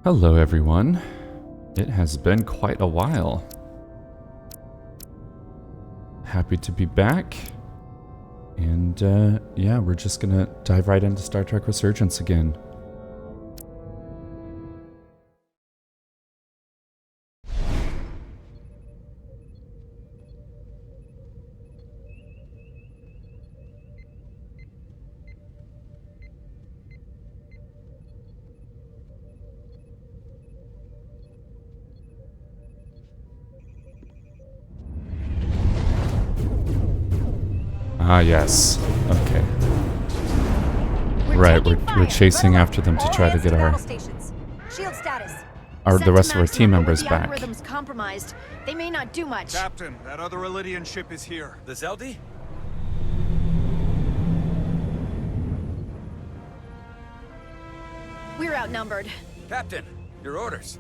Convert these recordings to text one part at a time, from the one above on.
Hello everyone. It has been quite a while. Happy to be back. And yeah, we're just gonna dive right into Star Trek Resurgence again. Ah, yes. Okay. We're chasing after them to try to get the rest of our team members back. Compromised. They may not do much. Captain, that other Alydian ship is here. The Zeldi? We're outnumbered. Captain, your orders.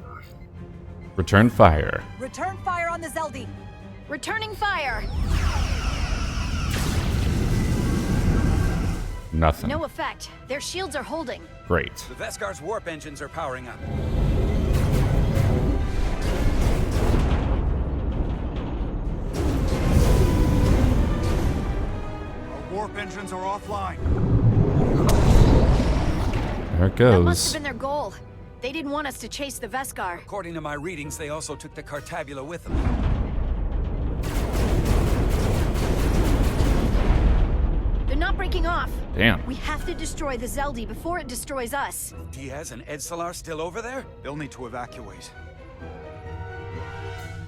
Return fire. Return fire on the Zeldi. Returning fire. Nothing. No effect. Their shields are holding. Great. The Veskar's warp engines are powering up. Our warp engines are offline. There it That must have goes. been their goal. They didn't want us to chase the Veskar. According to my readings, they also took the Cartabula with them. They're not breaking off. Damn. We have to destroy the Zeldi before it destroys us. Diaz and Edsalar still over there? They'll need to evacuate.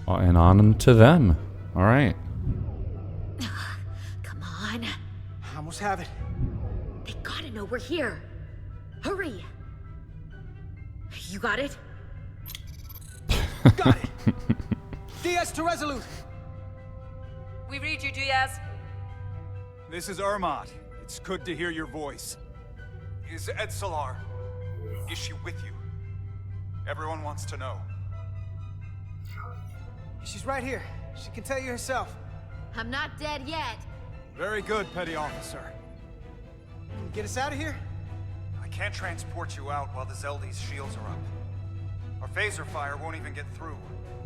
And on to them. All right. Come on. I almost have it. They gotta know we're here. Hurry. You got it? Got it! Diaz to Resolute! We read you, Diaz. This is Ermot. It's good to hear your voice. Is Edsalar? Is she with you? Everyone wants to know. She's right here. She can tell you herself. I'm not dead yet. Very good, Petty Officer. Can you get us out of here? I can't transport you out while the Zeldi's shields are up. Our phaser fire won't even get through.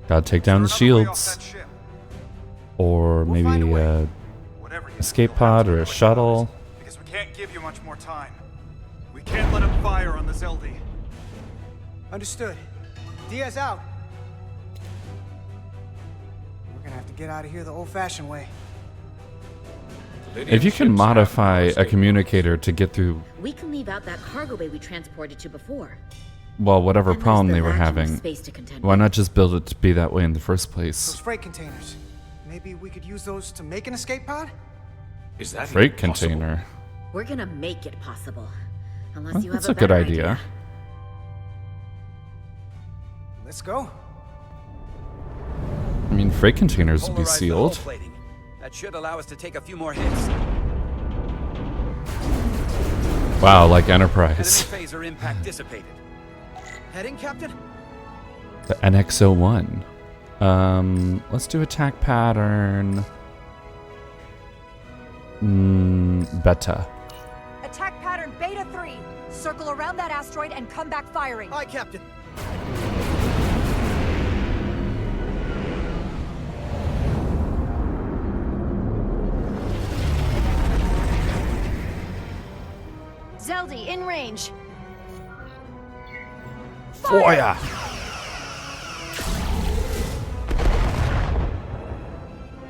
Gotta take down the Is there another way off shields. that ship? Or We'll find a maybe way. Whatever you do, escape you'll have pod to or do a it shuttle. because we can't give you much more time. We can't let them fire on the Zeldi. Understood. Diaz out. We're gonna have to get out of here the old-fashioned way. If you can modify a communicator to get through, We can leave out that cargo bay we transported to before. well, whatever And there's problem the they were vacuum having, space to contend why with. not just build it to be that way in the first Those place? freight containers. Maybe we could use those to make an escape pod? Is that Freight container. We're gonna make it possible. Unless Well, you have that's a a good better idea. Let's go. I mean, freight containers would be Polarize the sealed. hull plating. That should allow us to take a few more hits. Wow, like Enemy Enterprise. phaser impact dissipated. Heading, Captain? The NX-01. Let's do attack pattern. Beta. Attack pattern Beta 3. Circle around that asteroid and come back firing. Aye, Captain. Zeldi, in range. Fire!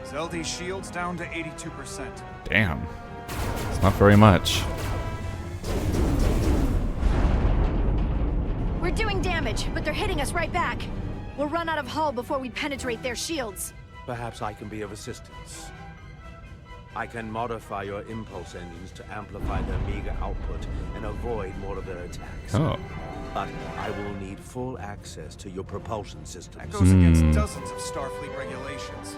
Zeldi's shields down to 82%. Damn. It's not very much. We're doing damage, but they're hitting us right back. We'll run out of hull before we penetrate their shields. Perhaps I can be of assistance. I can modify your impulse engines to amplify their meager output and avoid more of their attacks. Oh. But I will need full access to your propulsion systems. That goes against dozens of Starfleet regulations.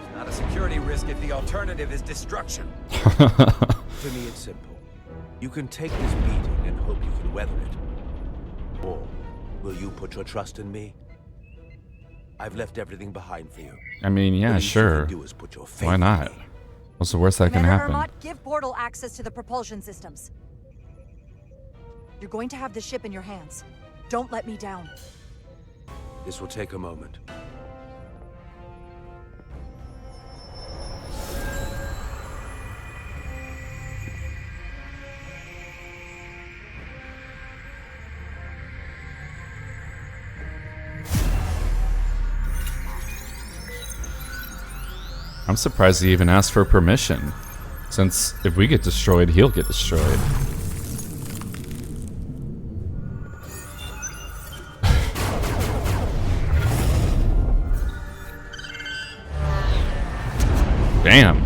It's not a security risk if the alternative is destruction. To me, it's simple. You can take this beating and hope you can weather it. Or will you put your trust in me? I've left everything behind for you. I mean, The yeah, least you sure. can do is put your faith Why in not? me. What's the worst that can Commander happen? Ermot, give Bortle access to the propulsion systems. You're going to have the ship in your hands. Don't let me down. This will take a moment. I'm surprised he even asked for permission, since if we get destroyed, he'll get destroyed. Damn.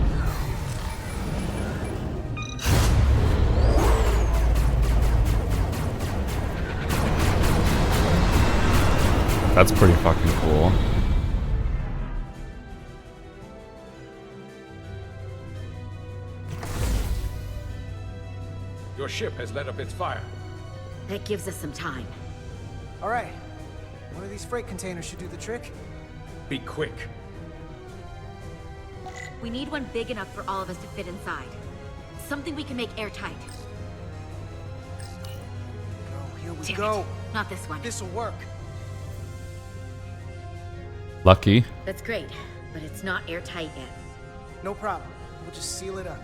That's pretty fucking cool. Your ship has let up its fire. That gives us some time. All right. One of these freight containers should do the trick. Be quick. We need one big enough for all of us to fit inside. Something we can make airtight. Go, here we Damn go. it. Not this one. This'll work. Lucky. That's great, but it's not airtight yet. No problem. We'll just seal it up.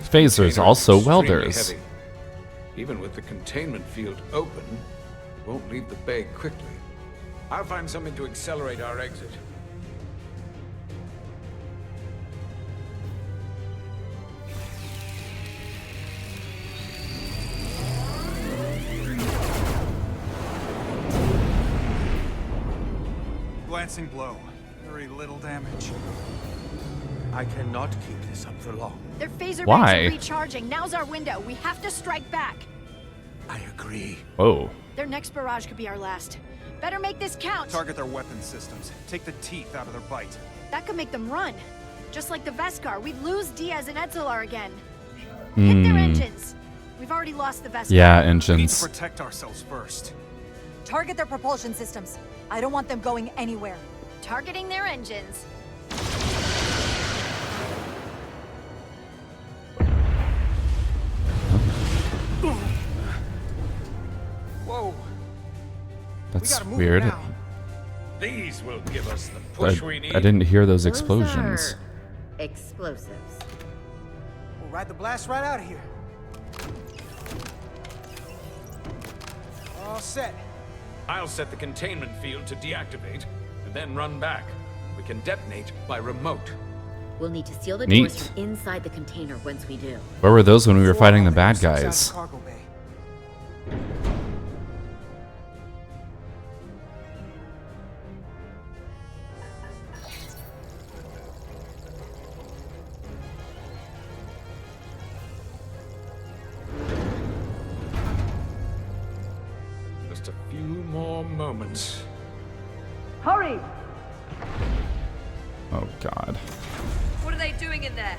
Phasers, Container also is extremely welders. heavy. Even with the containment field open, it won't leave the bay quickly. I'll find something to accelerate our exit. Glancing blow. Very little damage. I cannot keep this up for long. Their phaser Why? banks are recharging. Now's our window. We have to strike back. I agree. Whoa. Their next barrage could be our last. Better make this count. Target their weapon systems. Take the teeth out of their bite. That could make them run. Just like the Veskar, we'd lose Diaz and Etzelar again. Hit their engines. We've already lost the Veskar. Yeah, We need to engines. protect ourselves first. Target their propulsion systems. I don't want them going anywhere. Targeting their engines. Whoa. That's gotta move weird. now. These will give us the push we need. I didn't hear those Those explosions. are explosives. We'll ride the blast right out of here. All set. I'll set the containment field to deactivate, and then run back. We can detonate by remote. We'll need to seal the Neat. doors from inside the container once we do. Where were those when we were 4 fighting the bad elevators inside guys? the cargo bay. Just a few more moments. Hurry! Oh god. What are they doing in there?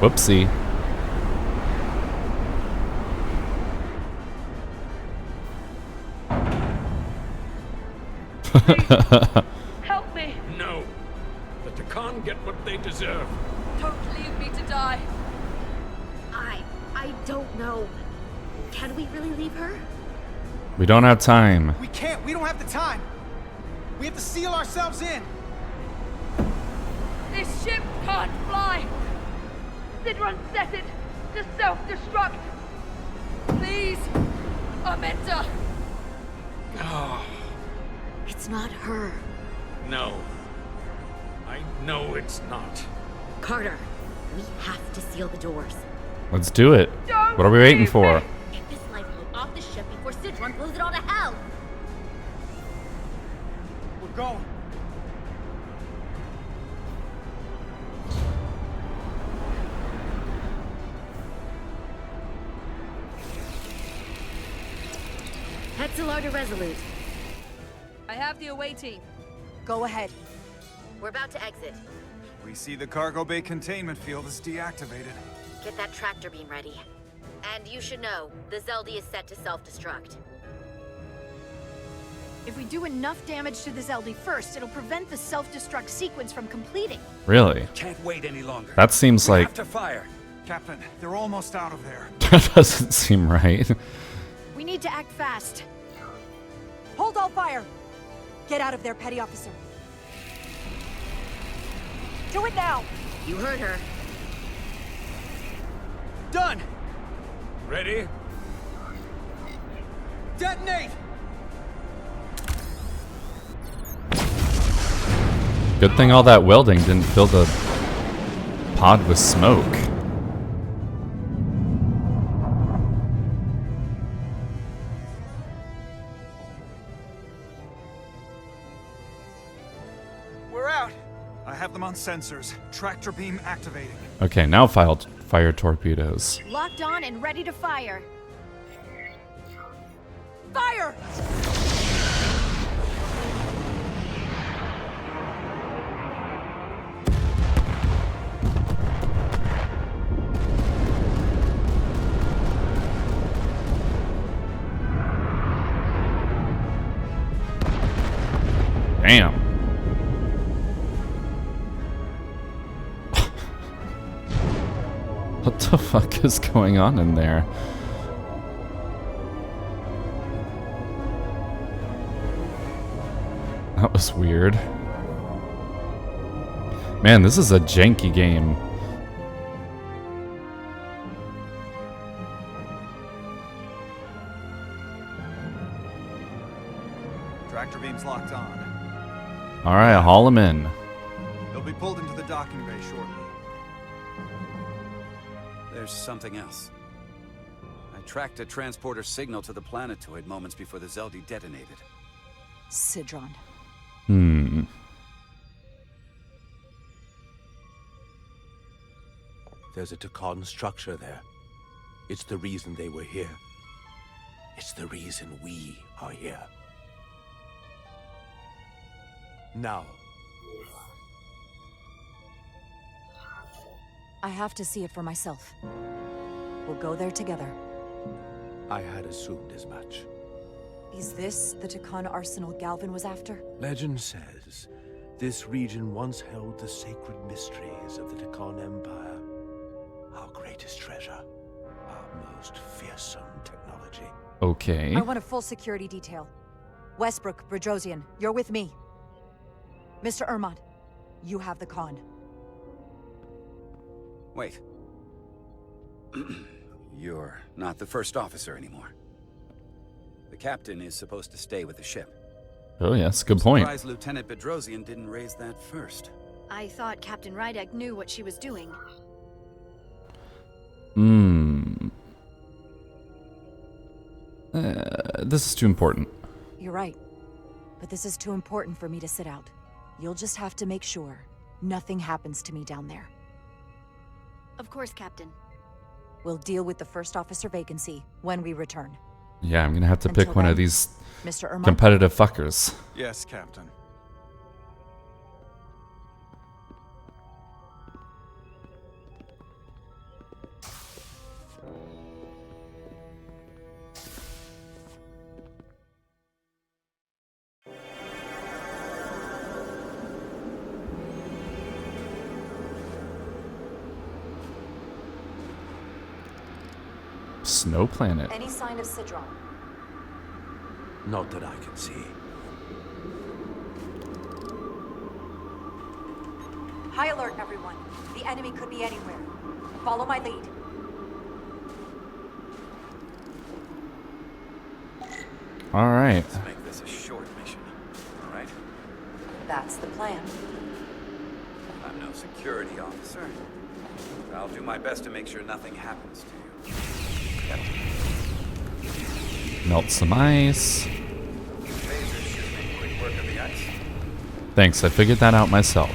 Whoopsie. Help me! No. The Tkon get what they deserve. Don't leave me to die. I don't know. Can we really leave her? We don't have time. We can't. We don't have the time. We have to seal ourselves in. This ship can't fly. Sidron set it to self-destruct. Please, Amenta. It's not her. No. I know it's not. Carter, we have to seal the doors. Let's do it. Don't What are we waiting leave for? me. Get this lifeboat off the ship before Sidron blows it all to hell. We're going. Etzelar to Resolute. I have the awaiting. Go ahead. We're about to exit. We see the cargo bay containment field is deactivated. Get that tractor beam ready. And you should know, the Zeldy is set to self-destruct. If we do enough damage to the Zeldi first, it'll prevent the self-destruct sequence from completing. Really? Can't wait any longer. That seems We like... have to fire. Captain, they're almost out of there. That doesn't seem right. We need to act fast. Hold all fire! Get out of there, Petty Officer. Do it now! You heard her. Done! Ready? Detonate! Good thing all that welding didn't fill the pod with smoke. We're out. I have them on sensors. Tractor beam activating. Okay, now fire torpedoes. Locked on and ready to fire. Fire! Damn. What the fuck is going on in there? That was weird. Man, this is a janky game. Tractor beam's locked on. Alright, haul him in. They'll be pulled into the docking bay shortly. There's something else. I tracked a transporter signal to the planetoid moments before the Zeldi detonated. Sidron. There's a Tkon structure there. It's the reason they were here. It's the reason we are here. Now. I have to see it for myself. We'll go there together. I had assumed as much. Is this the Tkon arsenal Galvan was after? Legend says this region once held the sacred mysteries of the Tkon Empire. Our greatest treasure. Our most fearsome technology. Okay. I want a full security detail. Westbrook, Brodrosian, you're with me. Mr. Ermont, you have the con. Wait. You're not the first officer anymore. The captain is supposed to stay with the ship. Oh yes, good point. Surprised Lieutenant Brodrosian didn't raise that first. I thought Captain Rydek knew what she was doing. This is too important. You're right. But this is too important for me to sit out. You'll just have to make sure nothing happens to me down there. Of course, Captain. We'll deal with the first officer vacancy when we return. Yeah, I'm gonna have to Until pick one then, of these Mr. Ermont? competitive fuckers. Yes, Captain. Snow planet. Any sign of Sidron? Not that I can see. High alert, everyone. The enemy could be anywhere. Follow my lead. All right. Let's make this a short mission, all right? That's the plan. I'm no security officer. I'll do my best to make sure nothing happens to you. Captain. Melt some ice. Lasers should make quick work of the ice. Thanks, I figured that out myself.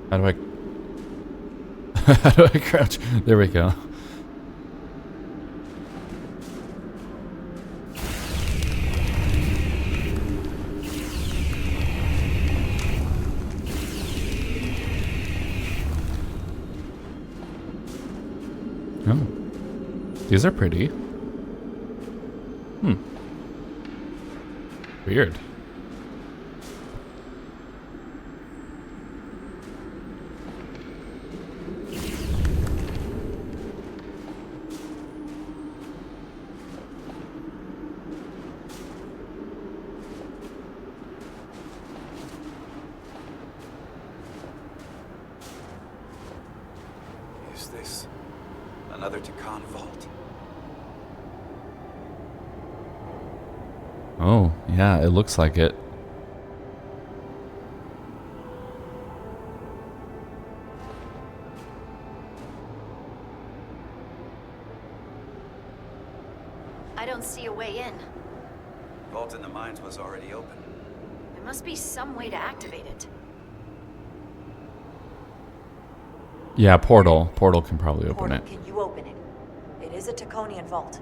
How do I... How do I crouch? There we go. Oh. These are pretty. Weird. Is this another Tkon vault? Oh, yeah, it looks like it. I don't see a way in. Vault in the mines was already open. There must be some way to activate it. Yeah, portal. Portal can probably open Portal, it. can you open it? It is a Tkonian vault.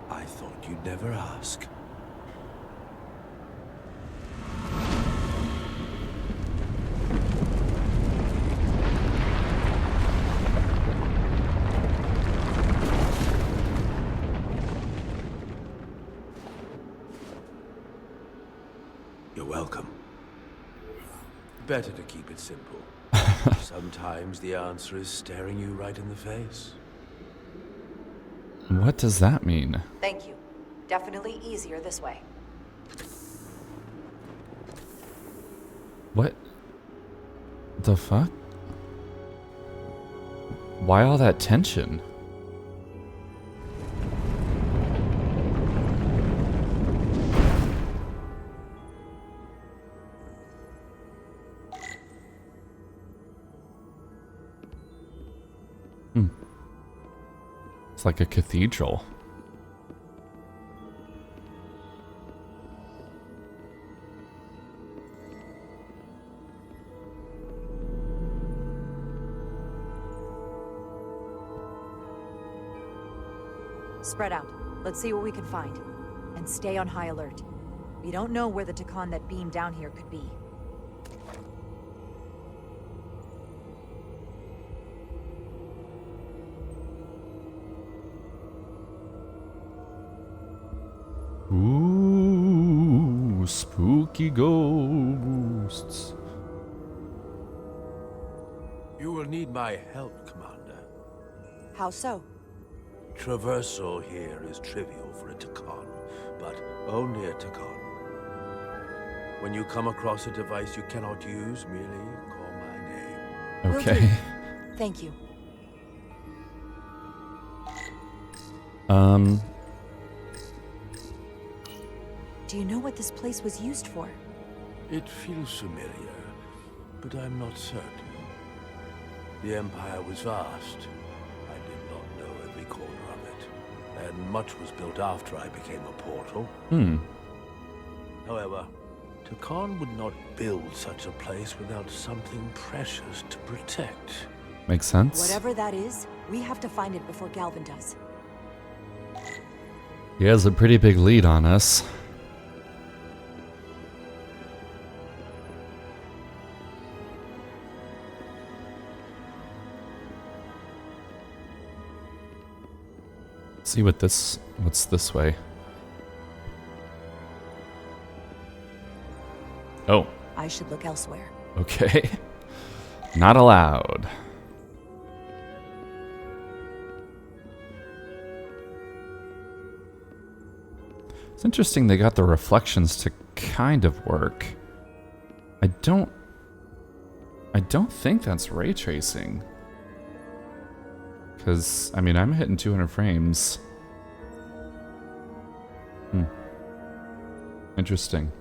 I thought you'd never ask. You're welcome. Better to keep it simple. Sometimes the answer is staring you right in the face. What does that mean? Thank you. Definitely easier this way. What the fuck? Why all that tension? It's like a cathedral. Spread out. Let's see what we can find. And stay on high alert. We don't know where the Tkon that beamed down here could be. Ooh, spooky ghosts. You will need my help, Commander. How so? Traversal here is trivial for a Tkon, but only a Tkon. When you come across a device you cannot use, merely call my name. Will Okay. do. Thank you. Do you know what this place was used for? It feels familiar, but I'm not certain. The Empire was vast. I did not know every corner of it, and much was built after I became a portal. However, Tkon would not build such a place without something precious to protect. Makes sense. Whatever that is, we have to find it before Galvan does. He has a pretty big lead on us. See what's this way. Oh, I should look elsewhere. okay. Not allowed. It's interesting they got the reflections to kind of work. I don't think that's ray tracing. Because, I mean, I'm hitting 200 frames. Interesting.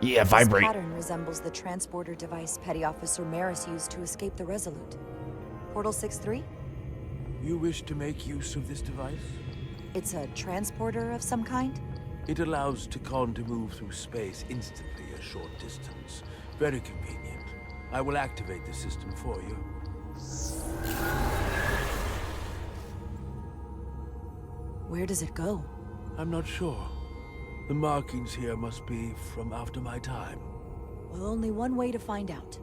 Yeah, vibrate. This pattern resembles the transporter device Petty Officer Maris used to escape the Resolute. Portal 6-3? You wish to make use of this device? It's a transporter of some kind? It allows Tkon to move through space instantly a short distance. Very convenient. I will activate the system for you. Where does it go? I'm not sure. The markings here must be from after my time. Well, only one way to find out.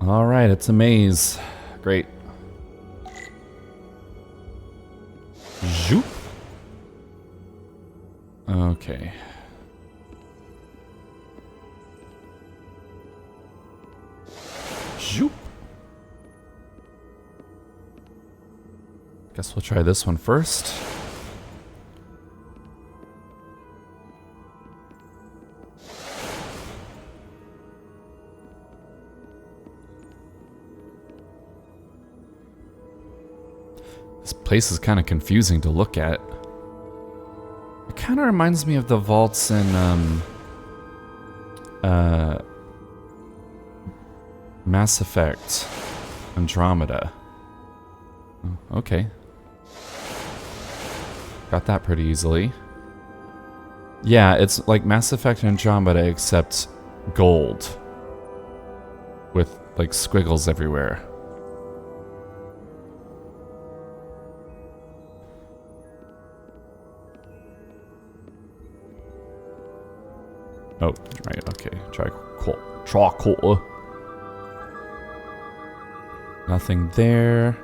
All right, it's a maze. Great. Zoop. Okay. Zoop. Guess we'll try this one first. This place is kind of confusing to look at. It kind of reminds me of the vaults in Mass Effect Andromeda. Oh, okay. Got that pretty easily. Yeah, it's like Mass Effect Andromeda except gold. With like squiggles everywhere. Oh, right, okay. Charcoal. Nothing there.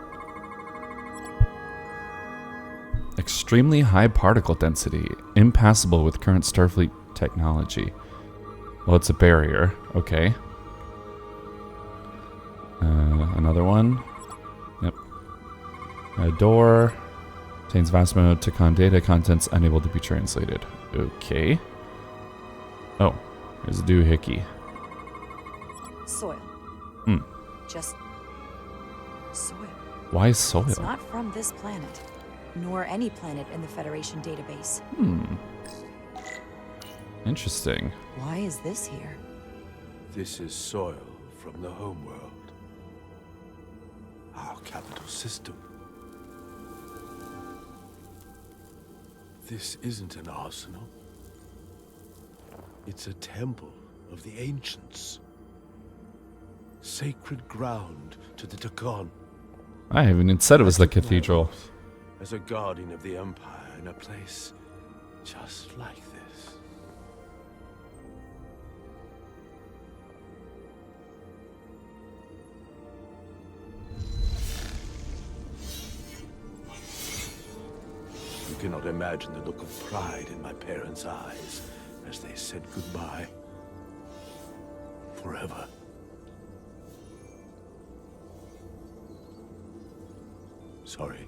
Extremely high particle density. Impassable with current Starfleet technology. Well, it's a barrier. Okay. Another one. Yep. A door. Contains vast amount of Tkon data. Contents unable to be translated. Okay. Oh, there's a doohickey. Soil. Hmm. Just soil. Why soil? It's not from this planet, nor any planet in the Federation database. Hmm. Interesting. Why is this here? This is soil from the homeworld. Our capital system. This isn't an arsenal. It's a temple of the ancients. Sacred ground to the Tkon. I haven't even said it was the cathedral. As a guardian of the Empire in a place just like this. You cannot imagine the look of pride in my parents' eyes as they said goodbye. Forever. Sorry.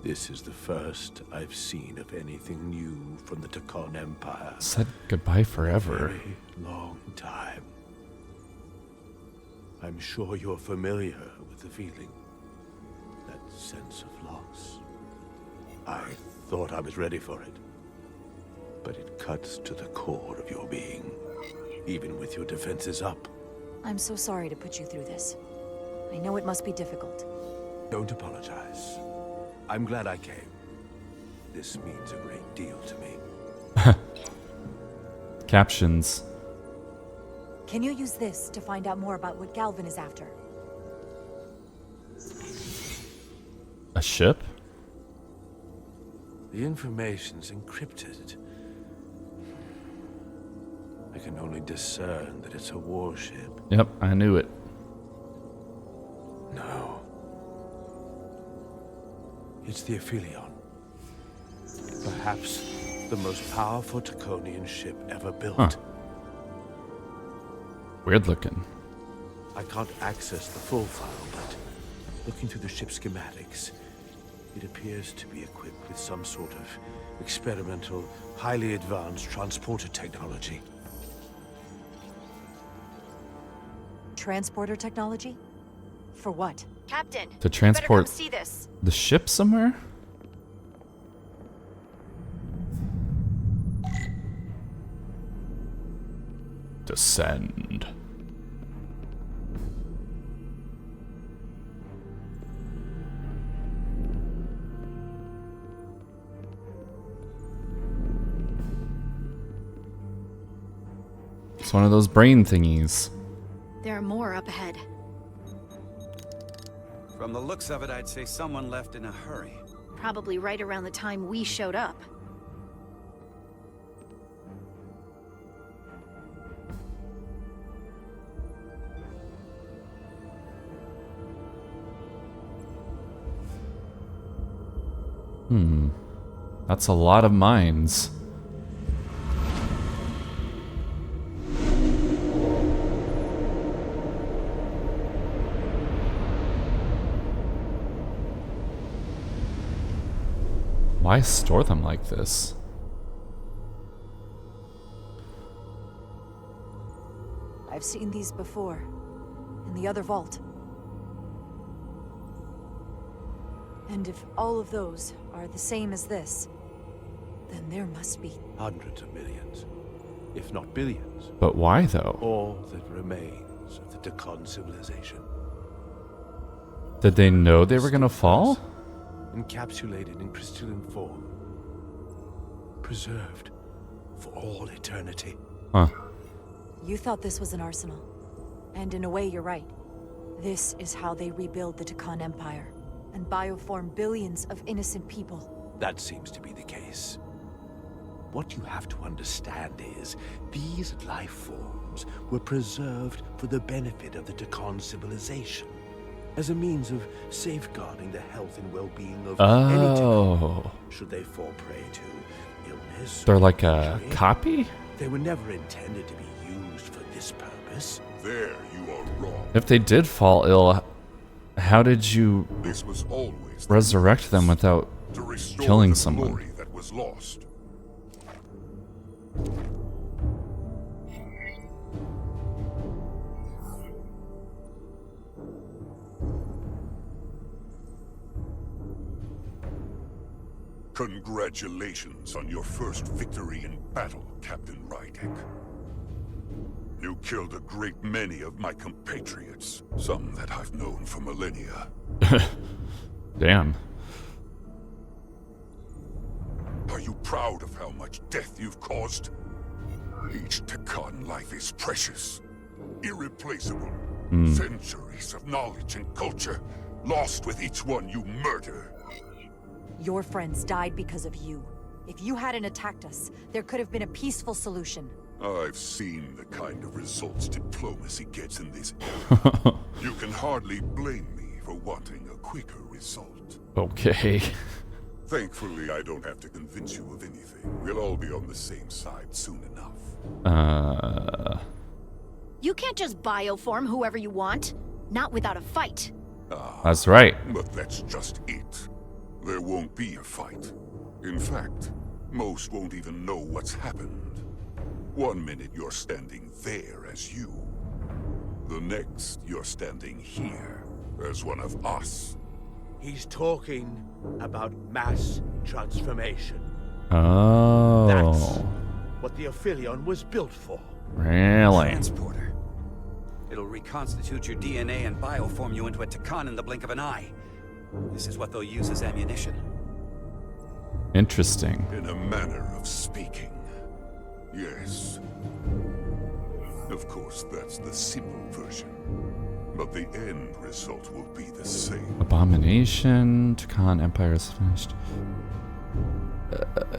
This is the first I've seen of anything new from the Tkon Empire. Said goodbye forever. Very long time. I'm sure you're familiar with the feeling. That sense of loss. I thought I was ready for it. But it cuts to the core of your being, even with your defenses up. I'm so sorry to put you through this. I know it must be difficult. Don't apologize. I'm glad I came. This means a great deal to me. Captions. Can you use this to find out more about what Galvan is after? A ship? The information's encrypted. I can only discern that it's a warship. Yep, I knew it. No. It's the Aphelion. Perhaps the most powerful Tkonian ship ever built. Huh. Weird looking. I can't access the full file, but looking through the ship's schematics, it appears to be equipped with some sort of experimental, highly advanced transporter technology. Transporter technology? For what? Captain, To you transport better come see this. the ship somewhere? Descend. It's one of those brain thingies. There are more up ahead. From the looks of it, I'd say someone left in a hurry. Probably right around the time we showed up. That's a lot of mines. Why store them like this? I've seen these before. In the other vault. And if all of those are the same as this, then there must be Hundreds of millions, if not billions. But why though? All that remains of the Tkon civilization. Did they know they were gonna fall? Encapsulated in crystalline form. Preserved for all eternity. Huh. You thought this was an arsenal. And in a way, you're right. This is how they rebuild the Tkon Empire and bioform billions of innocent people. That seems to be the case. What you have to understand is, these life forms were preserved for the benefit of the Tkon civilization, as a means of safeguarding the health and well-being of any Tkon, should they fall prey to illness. They're like a injury. copy? They were never intended to be used for this purpose. There you are wrong. If they did fall ill, how did you This was always resurrect them without to restore killing the someone? glory that was lost. Congratulations on your first victory in battle, Captain Rydek. You killed a great many of my compatriots, some that I've known for millennia. Damn. Are you proud of how much death you've caused? Each Tkon life is precious, irreplaceable. Centuries of knowledge and culture, lost with each one you murder. Your friends died because of you. If you hadn't attacked us, there could have been a peaceful solution. I've seen the kind of results diplomacy gets in this era. You can hardly blame me for wanting a quicker result. Okay. Thankfully, I don't have to convince you of anything. We'll all be on the same side soon enough. You can't just bioform whoever you want. Not without a fight. That's right. But that's just it. There won't be a fight. In fact, most won't even know what's happened. 1 minute you're standing there as you. The next you're standing here as one of us. He's talking about mass transformation. Oh. That's what the Aphelion was built for. Really? Transporter. It'll reconstitute your DNA and bioform you into a Tkon in the blink of an eye. This is what they'll use as ammunition. Interesting. In a manner of speaking. Yes. Of course, that's the simple version. But the end result will be the same. Abomination. Tkon Empire is finished.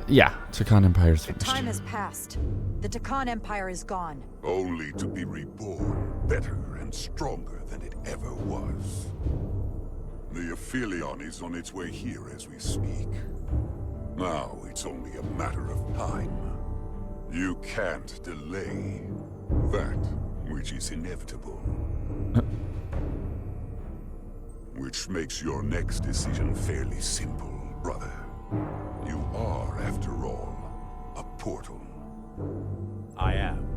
Yeah, Tkon Empire is The finished. time has passed. The Tkon Empire is gone. Only to be reborn better and stronger than it ever was. The Aphelion is on its way here as we speak. Now it's only a matter of time. You can't delay that which is inevitable. Which makes your next decision fairly simple, brother. You are, after all, a portal. I am.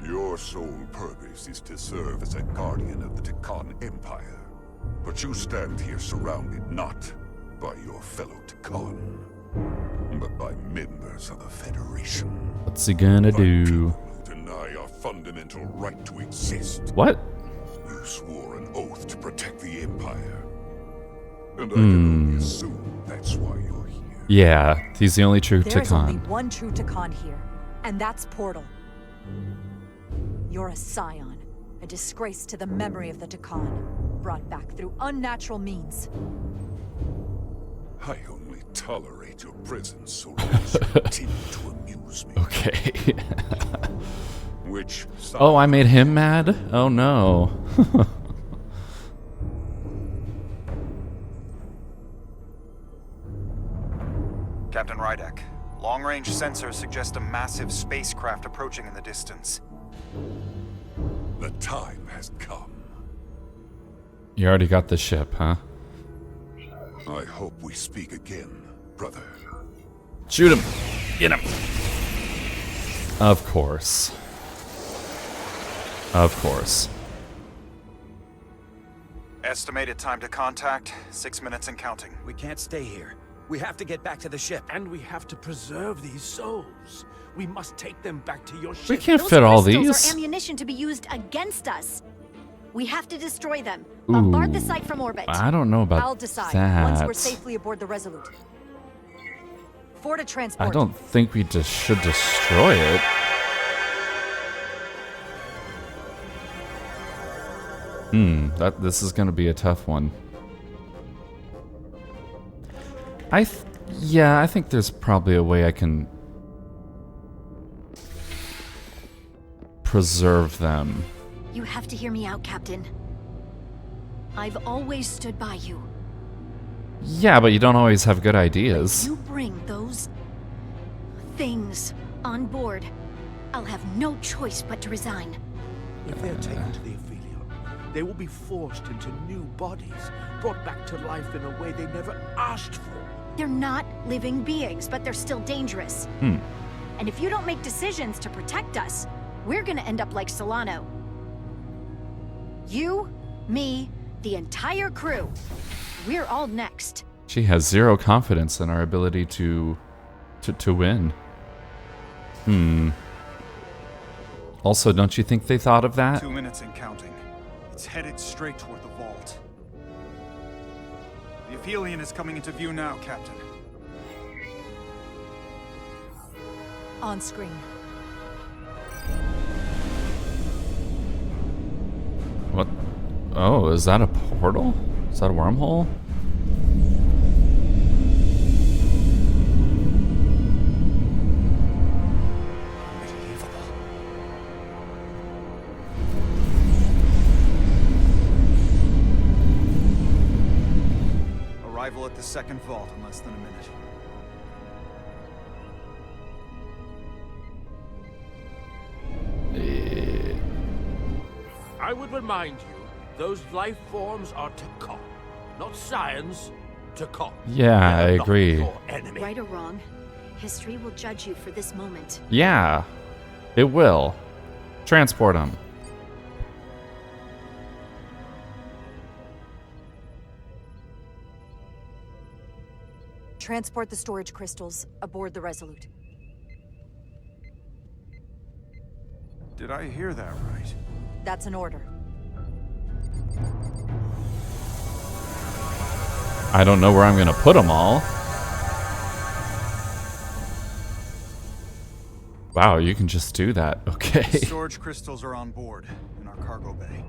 Your sole purpose is to serve as a guardian of the Tkon Empire. But you stand here surrounded not by your fellow Tkon, but by members of the Federation. What's he gonna By do? people who deny our fundamental right to exist. What? You swore an oath to protect the Empire. And I can only assume that's why you're here. Yeah, he's the only true There's only Tkon. one true Tkon here, and that's Portal. You're a scion, a disgrace to the memory of the Tkon, brought back through unnatural means. I only tolerate your presence so long as you continue to amuse me. Okay. Which side? Oh, I made him mad? Oh no. Captain Rydek, long-range sensors suggest a massive spacecraft approaching in the distance. The time has come. You already got the ship, huh? I hope we speak again, brother. Shoot him! Get him! Of course. Of course. Estimated time to contact, 6 minutes and counting. We can't stay here. We have to get back to the ship. And we have to preserve these souls. We must take them back to your ship. We can't Those fit all crystals these. are ammunition to be used against us. We have to destroy them. Bombard the site from orbit. I don't know about I'll decide that. once we're safely aboard the Resolute. For to transport. I don't think we just should destroy it. This is gonna be a tough one. I think there's probably a way I can preserve them. You have to hear me out, Captain. I've always stood by you. Yeah, but you don't always have good ideas. You bring those things on board, I'll have no choice but to resign. If they're taken to the Aphelion, they will be forced into new bodies, brought back to life in a way they never asked for. They're not living beings, but they're still dangerous. And if you don't make decisions to protect us, we're gonna end up like Solano. You, me, the entire crew. We're all next. She has zero confidence in our ability to win. Also, don't you think they thought of that? 2 minutes and counting. It's headed straight toward the vault. The Aphelion is coming into view now, Captain. On screen. What? Oh, is that a portal? Is that a wormhole? Arrival at the second vault in less than a minute. I would remind you, those life forms are Tkon, not science. Tkon. Yeah, I agree. Your enemy. Right or wrong, history will judge you for this moment. Yeah, it will. Transport them. Transport the storage crystals aboard the Resolute. Did I hear that right? That's an order. I don't know where I'm gonna put them all. Wow, you can just do that. Okay. Storage crystals are on board in our cargo bay.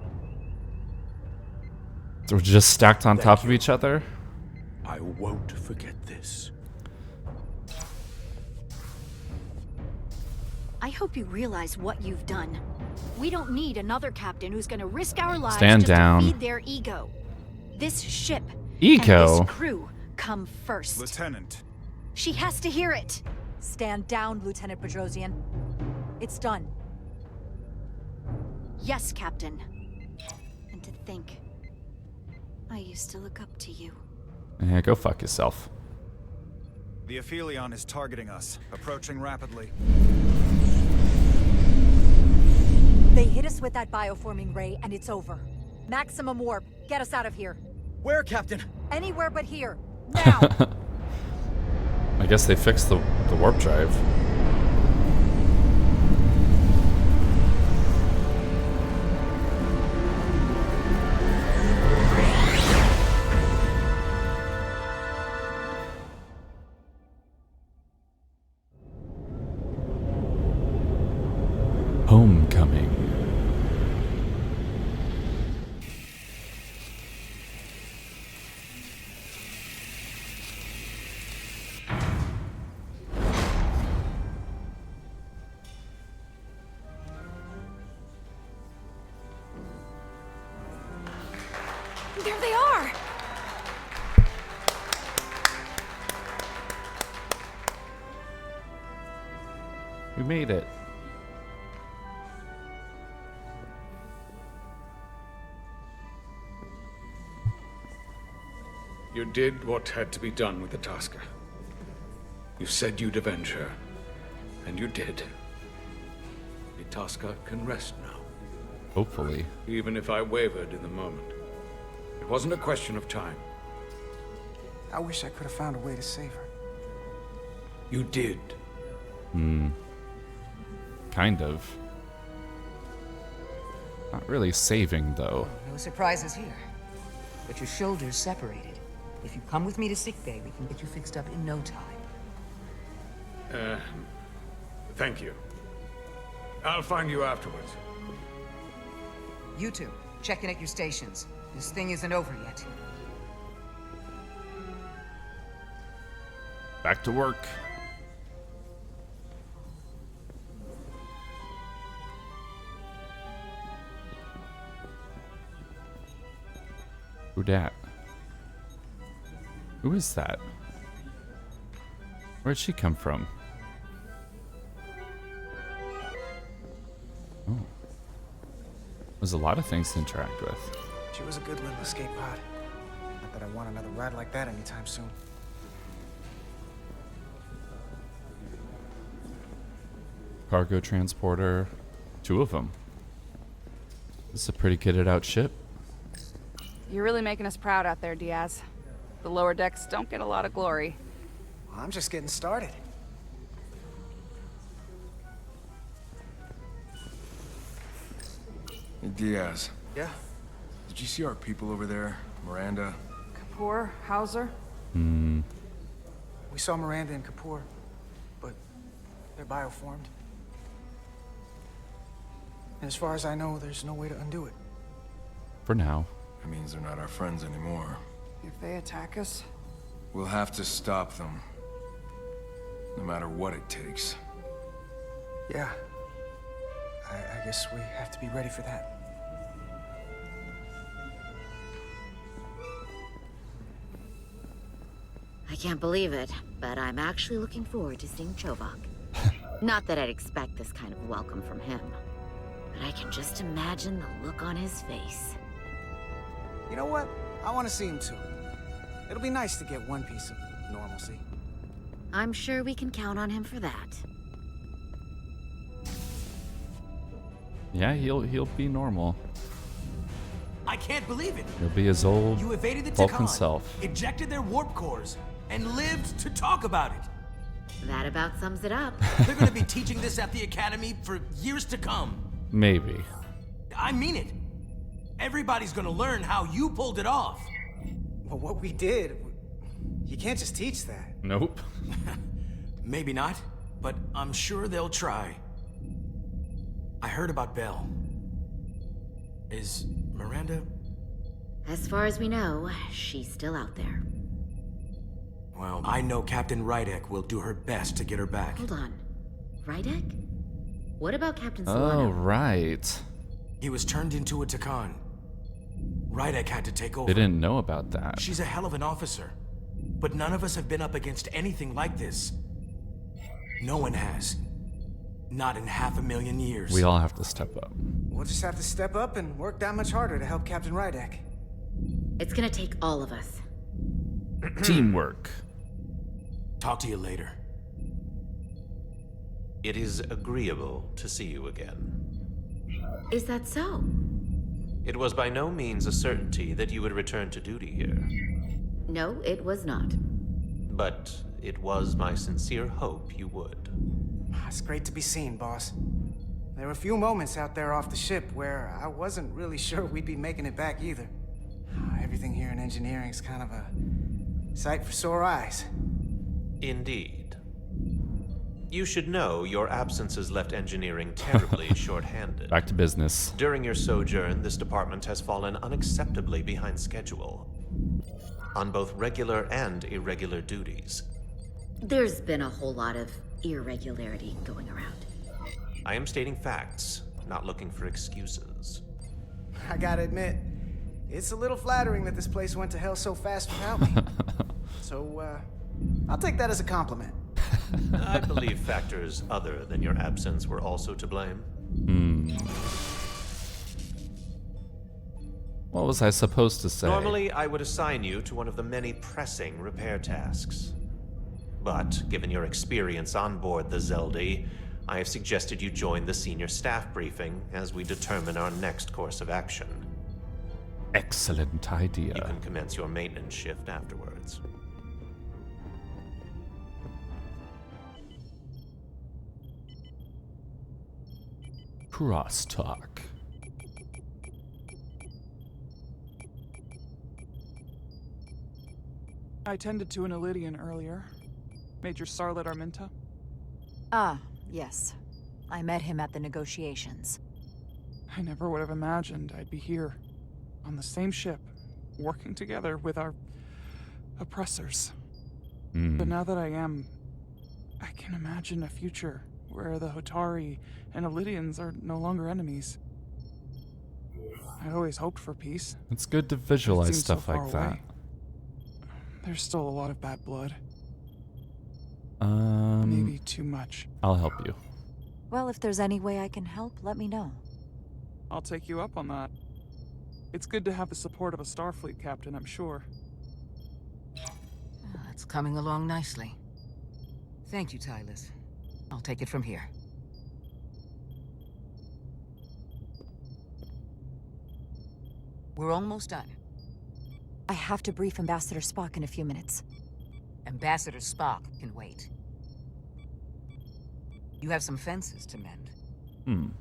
So we're just stacked on top of each other? I won't forget this. I hope you realize what you've done. We don't need another captain who's gonna risk our lives Stand just down. to feed their ego. This ship Ego? and this crew come first. Lieutenant. She has to hear it. Stand down, Lieutenant Bedrosian. It's done. Yes, Captain. And to think, I used to look up to you. Yeah, go fuck yourself. The Aphelion is targeting us, approaching rapidly. They hit us with that bioforming ray, and it's over. Maximum warp. Get us out of here. Where, Captain? Anywhere but here. Now! I guess they fixed the warp drive. Homecoming. There they are! We made it. You did what had to be done with the Tasker. You said you'd avenge her, and you did. The Tasker can rest now. Hopefully. Even if I wavered in the moment. It wasn't a question of time. I wish I could have found a way to save her. You did. Kind of. Not really saving, though. No surprises here. But your shoulders separated. If you come with me to sickbay, we can get you fixed up in no time. Thank you. I'll find you afterwards. You two, check in at your stations. This thing isn't over yet. Back to work. Who dat? Who is that? Where'd she come from? Oh. There's a lot of things to interact with. She was a good little escape pod. Not that I want another ride like that anytime soon. Cargo transporter. 2 of them. This is a pretty kitted out ship. You're really making us proud out there, Diaz. The lower decks don't get a lot of glory. Well, I'm just getting started. Hey, Diaz. Yeah? Did you see our people over there? Miranda? Kapoor, Hauser? We saw Miranda and Kapoor, but they're bioformed. And as far as I know, there's no way to undo it. For now. That means they're not our friends anymore. If they attack us? We'll have to stop them. No matter what it takes. Yeah. I guess we have to be ready for that. I can't believe it, but I'm actually looking forward to seeing Chovak. Not that I'd expect this kind of welcome from him, but I can just imagine the look on his face. You know what? I want to see him too. It'll be nice to get one piece of normalcy. I'm sure we can count on him for that. Yeah, he'll be normal. I can't believe it. He'll be his old You evaded the Vulcan Tkon, self. ejected their warp cores, and lived to talk about it. That about sums it up. They're gonna be teaching this at the Academy for years to come. Maybe. I mean it. Everybody's gonna learn how you pulled it off. Well, what we did, you can't just teach that. Nope. Maybe not, but I'm sure they'll try. I heard about Belle. Is Miranda? As far as we know, she's still out there. Well, I know Captain Rydek will do her best to get her back. Hold on. Rydek? What about Captain Oh, Solano? right. He was turned into a Tkon. Rydek had to take over. They didn't know about that. She's a hell of an officer. But none of us have been up against anything like this. No one has. Not in 500,000 years. We all have to step up. We'll just have to step up and work that much harder to help Captain Rydek. It's gonna take all of us. Teamwork. Talk to you later. It is agreeable to see you again. Is that so? It was by no means a certainty that you would return to duty here. No, it was not. But it was my sincere hope you would. It's great to be seen, boss. There were a few moments out there off the ship where I wasn't really sure we'd be making it back either. Everything here in engineering's kind of a sight for sore eyes. Indeed. You should know your absences left engineering terribly short-handed. Back to business. During your sojourn, this department has fallen unacceptably behind schedule. On both regular and irregular duties. There's been a whole lot of irregularity going around. I am stating facts, not looking for excuses. I gotta admit, it's a little flattering that this place went to hell so fast without me. So, I'll take that as a compliment. I believe factors other than your absence were also to blame. What was I supposed to say? Normally, I would assign you to one of the many pressing repair tasks. But, given your experience on board the Zeldi, I have suggested you join the senior staff briefing as we determine our next course of action. Excellent idea. You can commence your maintenance shift afterwards. Crosstalk. I tended to an Alydian earlier. Major Sarlet Arminta. Ah, yes. I met him at the negotiations. I never would have imagined I'd be here, on the same ship, working together with our oppressors. But now that I am, I can imagine a future where the Hotari and Alydians are no longer enemies. I'd always hoped for peace. It's good to visualize stuff like that. Away. There's still a lot of bad blood. Maybe too much. I'll help you. Well, if there's any way I can help, let me know. I'll take you up on that. It's good to have the support of a Starfleet captain, I'm sure. It's coming along nicely. Thank you, Tylus. I'll take it from here. We're almost done. I have to brief Ambassador Spock in a few minutes. Ambassador Spock can wait. You have some fences to mend.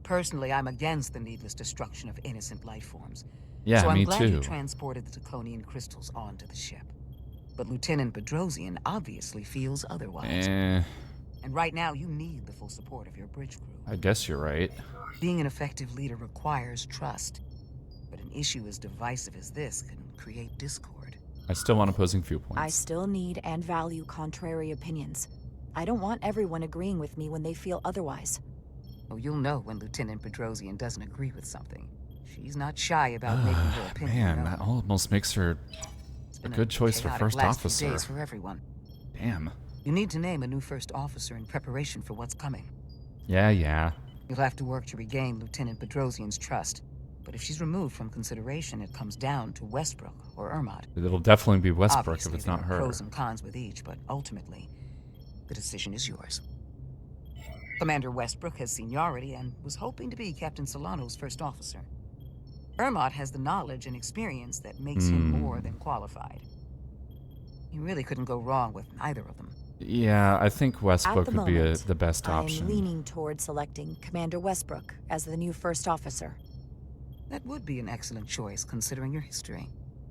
Personally, I'm against the needless destruction of innocent life forms. Yeah, so I'm me glad too. you transported the Tkonian crystals onto the ship. But Lieutenant Bedrosian obviously feels otherwise. And right now, you need the full support of your bridge crew. I guess you're right. Being an effective leader requires trust. But an issue as divisive as this can create discord. I still want opposing viewpoints. I still need and value contrary opinions. I don't want everyone agreeing with me when they feel otherwise. Oh, you'll know when Lieutenant Bedrosian doesn't agree with something. She's not shy about making her opinion Man, known. that almost makes her a good choice for first last few officer. days for everyone. Damn. You need to name a new first officer in preparation for what's coming. Yeah. You'll have to work to regain Lieutenant Bedrosian's trust. But if she's removed from consideration, it comes down to Westbrook or Ermot. It'll definitely be Westbrook Obviously, if it's not there are her. pros and cons with each, but ultimately, the decision is yours. Commander Westbrook has seniority and was hoping to be Captain Solano's first officer. Ermot has the knowledge and experience that makes him more than qualified. You really couldn't go wrong with either of them. Yeah, I think Westbrook would be the best option. I'm leaning toward selecting Commander Westbrook as the new first officer. That would be an excellent choice, considering your history.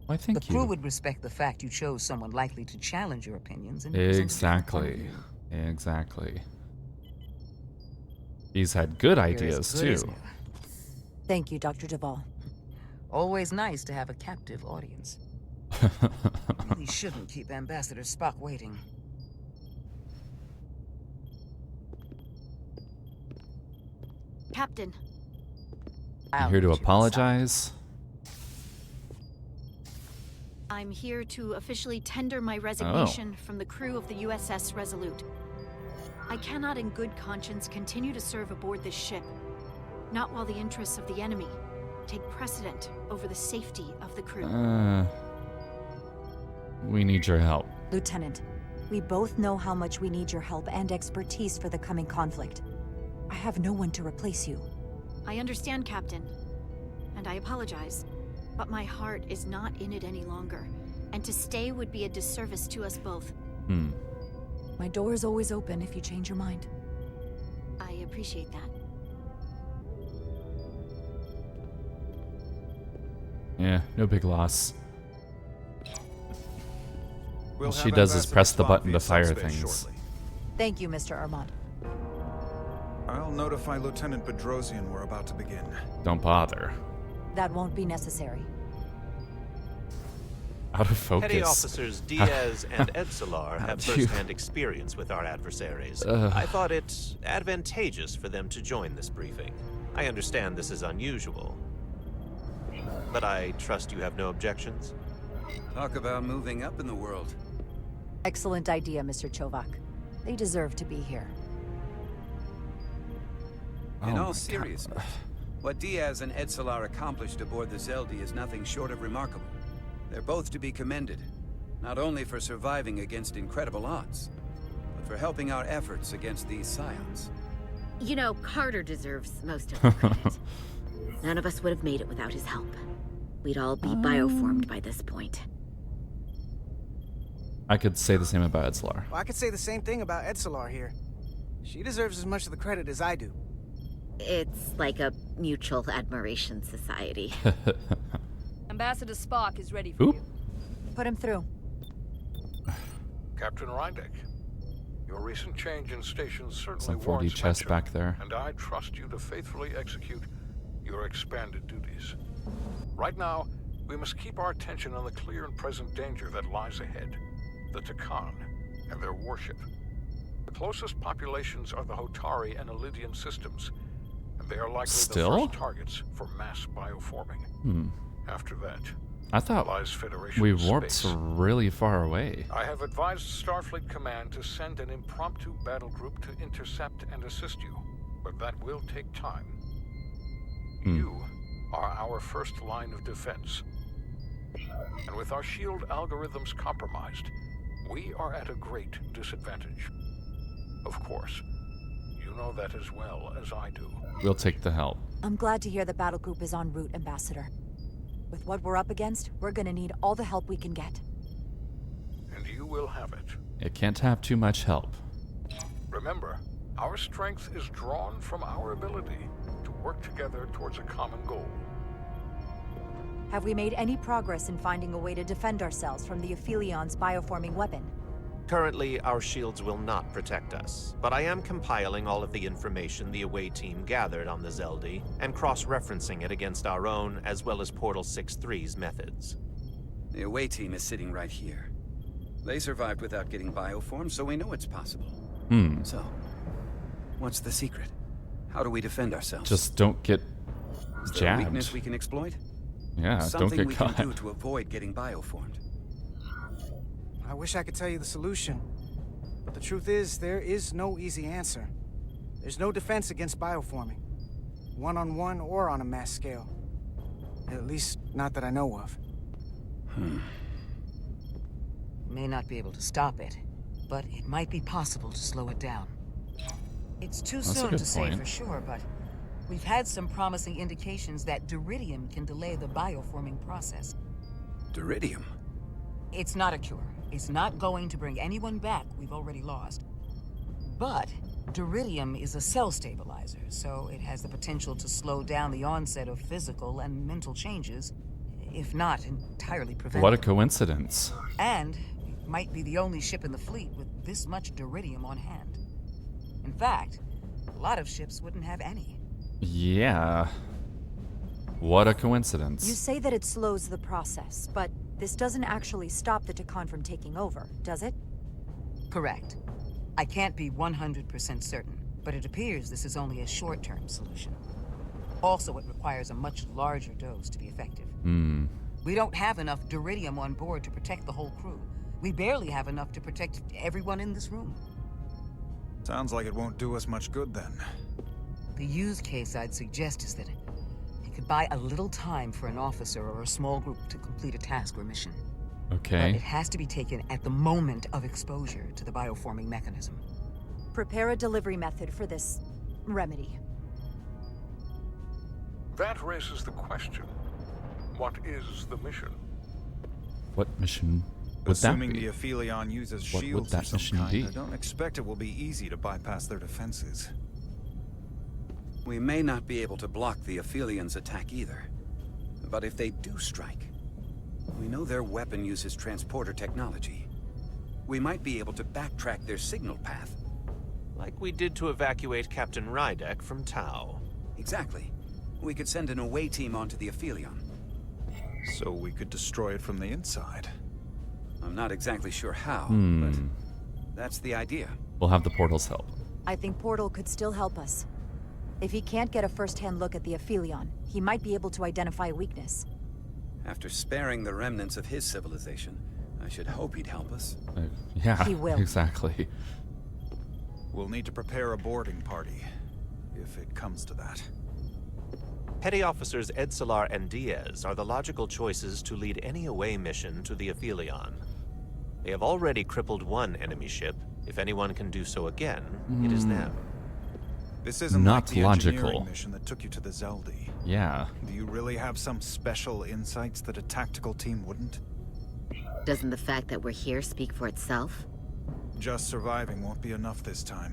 Why, thank the crew you. would respect the fact you chose someone likely to challenge your opinions and Exactly. He's had good ideas, too. Thank you, Dr. Duvall. Always nice to have a captive audience. Really shouldn't keep Ambassador Spock waiting. Captain. I'm here to apologize. I'm here to officially tender my resignation from the crew of the USS Resolute. I cannot in good conscience continue to serve aboard this ship. Not while the interests of the enemy take precedent over the safety of the crew. We need your help. Lieutenant, we both know how much we need your help and expertise for the coming conflict. I have no one to replace you. I understand, Captain, and I apologize, but my heart is not in it any longer, and to stay would be a disservice to us both. My door is always open if you change your mind. I appreciate that. Yeah, no big loss. We'll All she have does is Ambassador press the Spock button via to fire subspace things. shortly. Thank you, Mr. Ermot. I'll notify Lieutenant Bedrosian we're about to begin. Don't bother. That won't be necessary. Out of focus. Petty officers Diaz and Edsolar have How'd you- first-hand experience with our adversaries. Ugh. I thought it advantageous for them to join this briefing. I understand this is unusual, but I trust you have no objections? Talk about moving up in the world. Excellent idea, Mr. Chovak. They deserve to be here. In all seriousness, what Diaz and Etzelar accomplished aboard the Zeldi is nothing short of remarkable. They're both to be commended, not only for surviving against incredible odds, but for helping our efforts against these scions. You know, Carter deserves most of the credit. None of us would have made it without his help. We'd all be bioformed by this point. I could say the same about Etzelar. Well, I could say the same thing about Etzelar here. She deserves as much of the credit as I do. It's like a mutual admiration society. Ambassador Spark is ready for you. Put him through. Captain Rydek, your recent change in station certainly Some 4D warrants chest mention, back there. and I trust you to faithfully execute your expanded duties. Right now, we must keep our attention on the clear and present danger that lies ahead, the Tkon and their warship. The closest populations are the Hotari and Alydian systems, and they are likely the first targets for mass bioforming. After that, I thought lies Federation we warped space. really far away. I have advised Starfleet Command to send an impromptu battle group to intercept and assist you, but that will take time. You are our first line of defense. And with our shield algorithms compromised, we are at a great disadvantage. Of course, you know that as well as I do. We'll take the help. I'm glad to hear the battle group is en route, Ambassador. With what we're up against, we're gonna need all the help we can get. And you will have it. It can't have too much help. Remember, our strength is drawn from our ability to work together towards a common goal. Have we made any progress in finding a way to defend ourselves from the Aphilion's bioforming weapon? Currently, our shields will not protect us, but I am compiling all of the information the away team gathered on the Zeldi and cross-referencing it against our own as well as Portal 6-3's methods. The away team is sitting right here. They survived without getting bioformed, so we know it's possible. So, what's the secret? How do we defend ourselves? Just don't get Is there a jabbed. weakness we can exploit? Yeah, Something don't we get caught. can do to avoid getting bioformed. I wish I could tell you the solution. But the truth is, there is no easy answer. There's no defense against bioforming. One-on-one or on a mass scale. At least, not that I know of. May not be able to stop it, but it might be possible to slow it down. It's too That's a soon good to say point. for sure, but we've had some promising indications that Duridium can delay the bioforming process. Duridium? It's not a cure. It's not going to bring anyone back we've already lost. But Duridium is a cell stabilizer, so it has the potential to slow down the onset of physical and mental changes, if not entirely prevent What a them. coincidence. And it might be the only ship in the fleet with this much Duridium on hand. In fact, a lot of ships wouldn't have any. Yeah. What a You coincidence. say that it slows the process, but this doesn't actually stop the Tkon from taking over, does it? Correct. I can't be 100% certain, but it appears this is only a short-term solution. Also, it requires a much larger dose to be effective. We don't have enough Duridium on board to protect the whole crew. We barely have enough to protect everyone in this room. Sounds like it won't do us much good then. The use case I'd suggest is that it could buy a little time for an officer or a small group to complete a task or mission. But Okay. it has to be taken at the moment of exposure to the bioforming mechanism. Prepare a delivery method for this remedy. That raises the question. What is the mission? What mission would that Assuming be? the Aphelion uses What would shields that of some mission kind, be? I don't expect it will be easy to bypass their defenses. We may not be able to block the Aphelions' attack either. But if they do strike, we know their weapon uses transporter technology. We might be able to backtrack their signal path. Like we did to evacuate Captain Rydek from Tau. Exactly. We could send an away team onto the Aphelion. So we could destroy it from the inside. I'm not exactly sure how, but that's the idea. We'll have the portal's help. I think Portal could still help us. If he can't get a first-hand look at the Aphelion, he might be able to identify a weakness. After sparing the remnants of his civilization, I should hope he'd help us. Yeah, He will. exactly. We'll need to prepare a boarding party, if it comes to that. Petty Officers Edsalar and Diaz are the logical choices to lead any away mission to the Aphelion. They have already crippled one enemy ship. If anyone can do so again, it is them. This isn't Not like the logical. engineering mission that took you to the Zeldi. Yeah. Do you really have some special insights that a tactical team wouldn't? Doesn't the fact that we're here speak for itself? Just surviving won't be enough this time.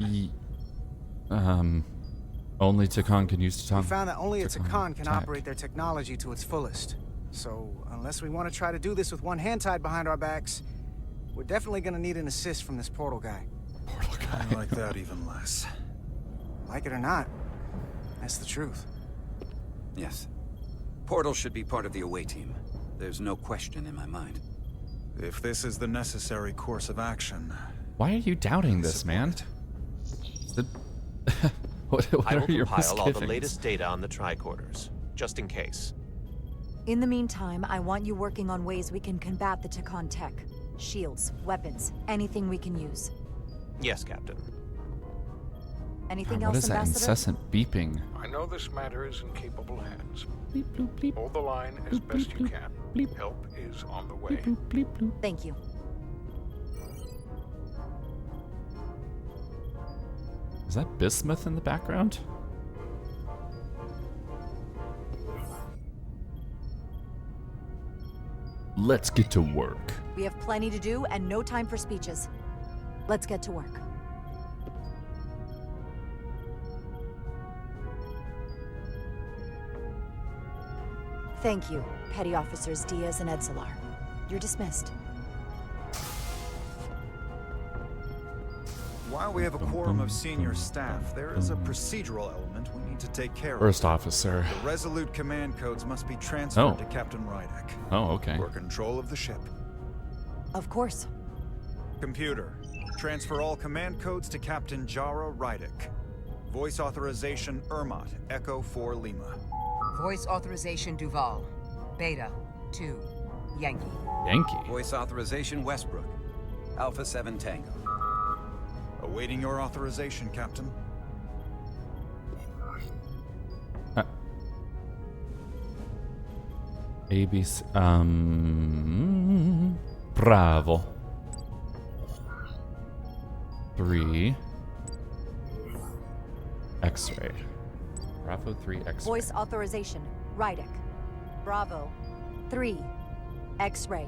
Only Tkon can use Tkon. We found that only a Tkon can tech. operate their technology to its fullest. So, unless we want to try to do this with one hand tied behind our backs, we're definitely gonna need an assist from this portal guy. I like that even less. Like it or not, that's the truth. Yes. Portal should be part of the away team. There's no question in my mind. If this is the necessary course of action... Why are you doubting this, man? What I will are your compile all the misgivings? latest data on the tricorders, just in case. In the meantime, I want you working on ways we can combat the Tkon tech. Shields, weapons, anything we can use. Yes, Captain. Anything God, what else, is that Ambassador? incessant beeping? I know this matter is in capable hands. Bleep, bloop, bleep. Hold the line as best you can. Help is on the way. Bleep, bloop, bleep, bloop. Thank you. Is that bismuth in the background? Let's get to work. We have plenty to do and no time for speeches. Let's get to work. Thank you, Petty Officers Diaz and Edsalar. You're dismissed. While we have a quorum of senior staff, there is a procedural element we need to take care of. First officer. The Resolute command codes must be transferred to Captain Rydek. Oh, okay. For control of the ship. Of course. Computer, transfer all command codes to Captain Jara Rydek. Voice authorization Ermot, Echo 4 Lima. Voice authorization Duval. Beta 2 Yankee. Yankee. Voice authorization Westbrook. Alpha 7 Tango. Awaiting your authorization, Captain. ABC. Bravo. 3. X-ray. Bravo 3 X-ray. Voice authorization, Rydek. Bravo. 3. X-ray.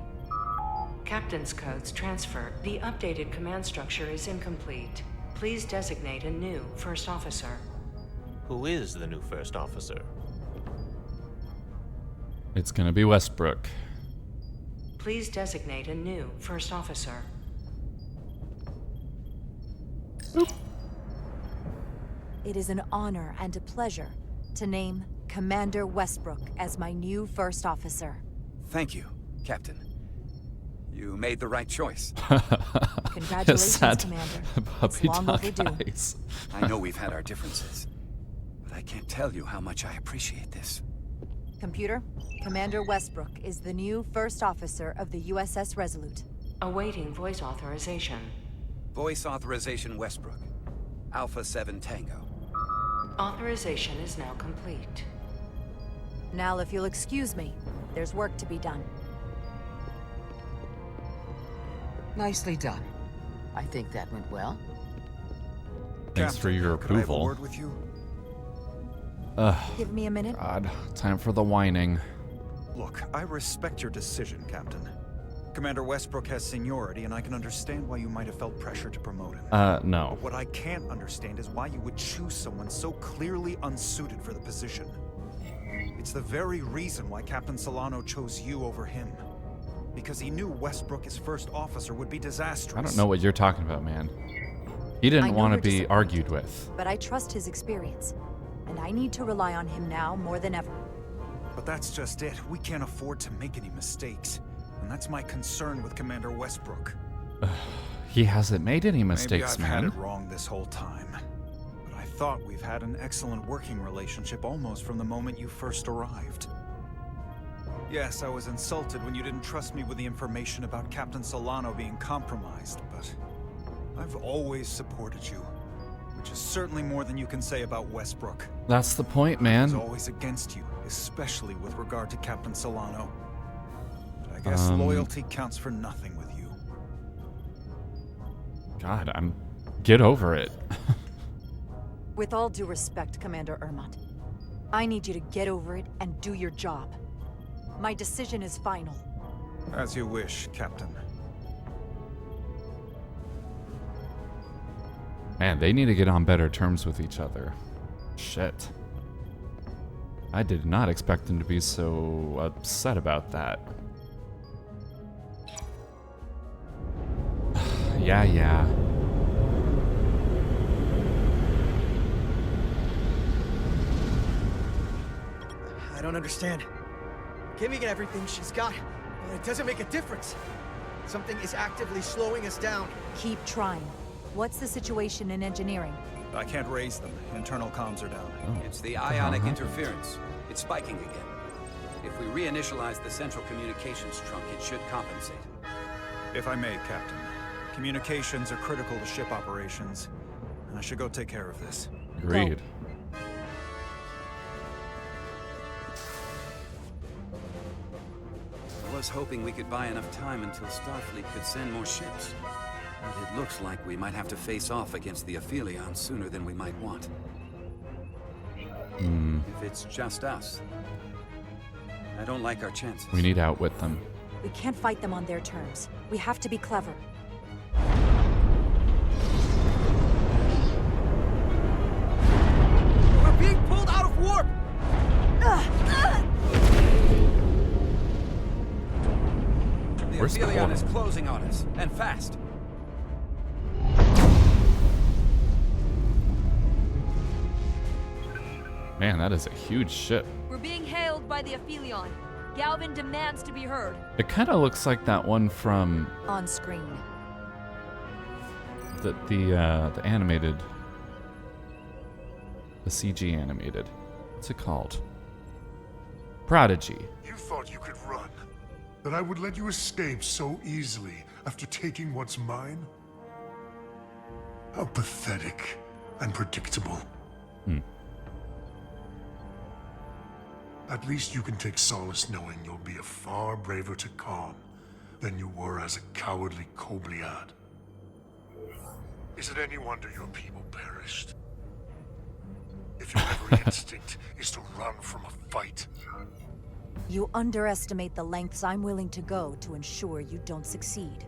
Captain's codes transfer. The updated command structure is incomplete. Please designate a new first officer. Who is the new first officer? It's gonna be Westbrook. Please designate a new first officer. It is an honor and a pleasure to name Commander Westbrook as my new first officer. Thank you, Captain. You made the right choice. Congratulations, Commander. It's Puppy long dog overdue. eyes. I know we've had our differences, but I can't tell you how much I appreciate this. Computer, Commander Westbrook is the new first officer of the USS Resolute. Awaiting voice authorization. Voice authorization Westbrook. Alpha 7 Tango. Authorization is now complete. Now, if you'll excuse me, there's work to be done. Nicely done. I think that went well. Thanks for your Could I have a approval. word with you? Give me a minute. God, time for the whining. Look, I respect your decision, Captain. Commander Westbrook has seniority, and I can understand why you might have felt pressure to promote him. No. But what I can't understand is why you would choose someone so clearly unsuited for the position. It's the very reason why Captain Solano chose you over him. Because he knew Westbrook as first officer would be disastrous. I don't know what you're talking about, man. He I didn't know want to you're be disappointed, argued with. But I trust his experience, and I need to rely on him now more than ever. But that's just it. We can't afford to make any mistakes. And that's my concern with Commander Westbrook. He hasn't made any mistakes, Maybe I've had man. it wrong this whole time. But I thought we've had an excellent working relationship almost from the moment you first arrived. Yes, I was insulted when you didn't trust me with the information about Captain Solano being compromised, but I've always supported you. which is certainly more than you can say about Westbrook. That's the point, I man. was always against you, especially with regard to Captain Solano. But I guess loyalty counts for nothing with you. God, get over it. With all due respect, Commander Ermot, I need you to get over it and do your job. My decision is final. As you wish, Captain. Man, they need to get on better terms with each other. Shit. I did not expect them to be so upset about that. Yeah. I don't understand. Giving everything she's got, well, it doesn't make a difference. Something is actively slowing us down. Keep trying. What's the situation in engineering? I can't raise them. Internal comms are down. It's the ionic interference. It's spiking again. If we reinitialize the central communications trunk, it should compensate. If I may, Captain. Communications are critical to ship operations, and I should go take care of this. Agreed. I was hoping we could buy enough time until Starfleet could send more ships. But it looks like we might have to face off against the Aphelion sooner than we might want. If it's just us, I don't like our chances. We need to outwit them. We can't fight them on their terms. We have to be clever. We're being pulled out of warp! The Where's the Aphelion warp? is closing on us, and fast. Man, that is a huge ship. We're being hailed by the Aphelion. Galvan demands to be heard. It kind of looks like that one from On screen. the animated, the CG animated. What's it called? Prodigy. You thought you could run? That I would let you escape so easily after taking what's mine? How pathetic and predictable. At least you can take solace knowing you'll be a far braver Tkon than you were as a cowardly Kobliad. Is it any wonder your people perished? If your every instinct is to run from a fight. You underestimate the lengths I'm willing to go to ensure you don't succeed.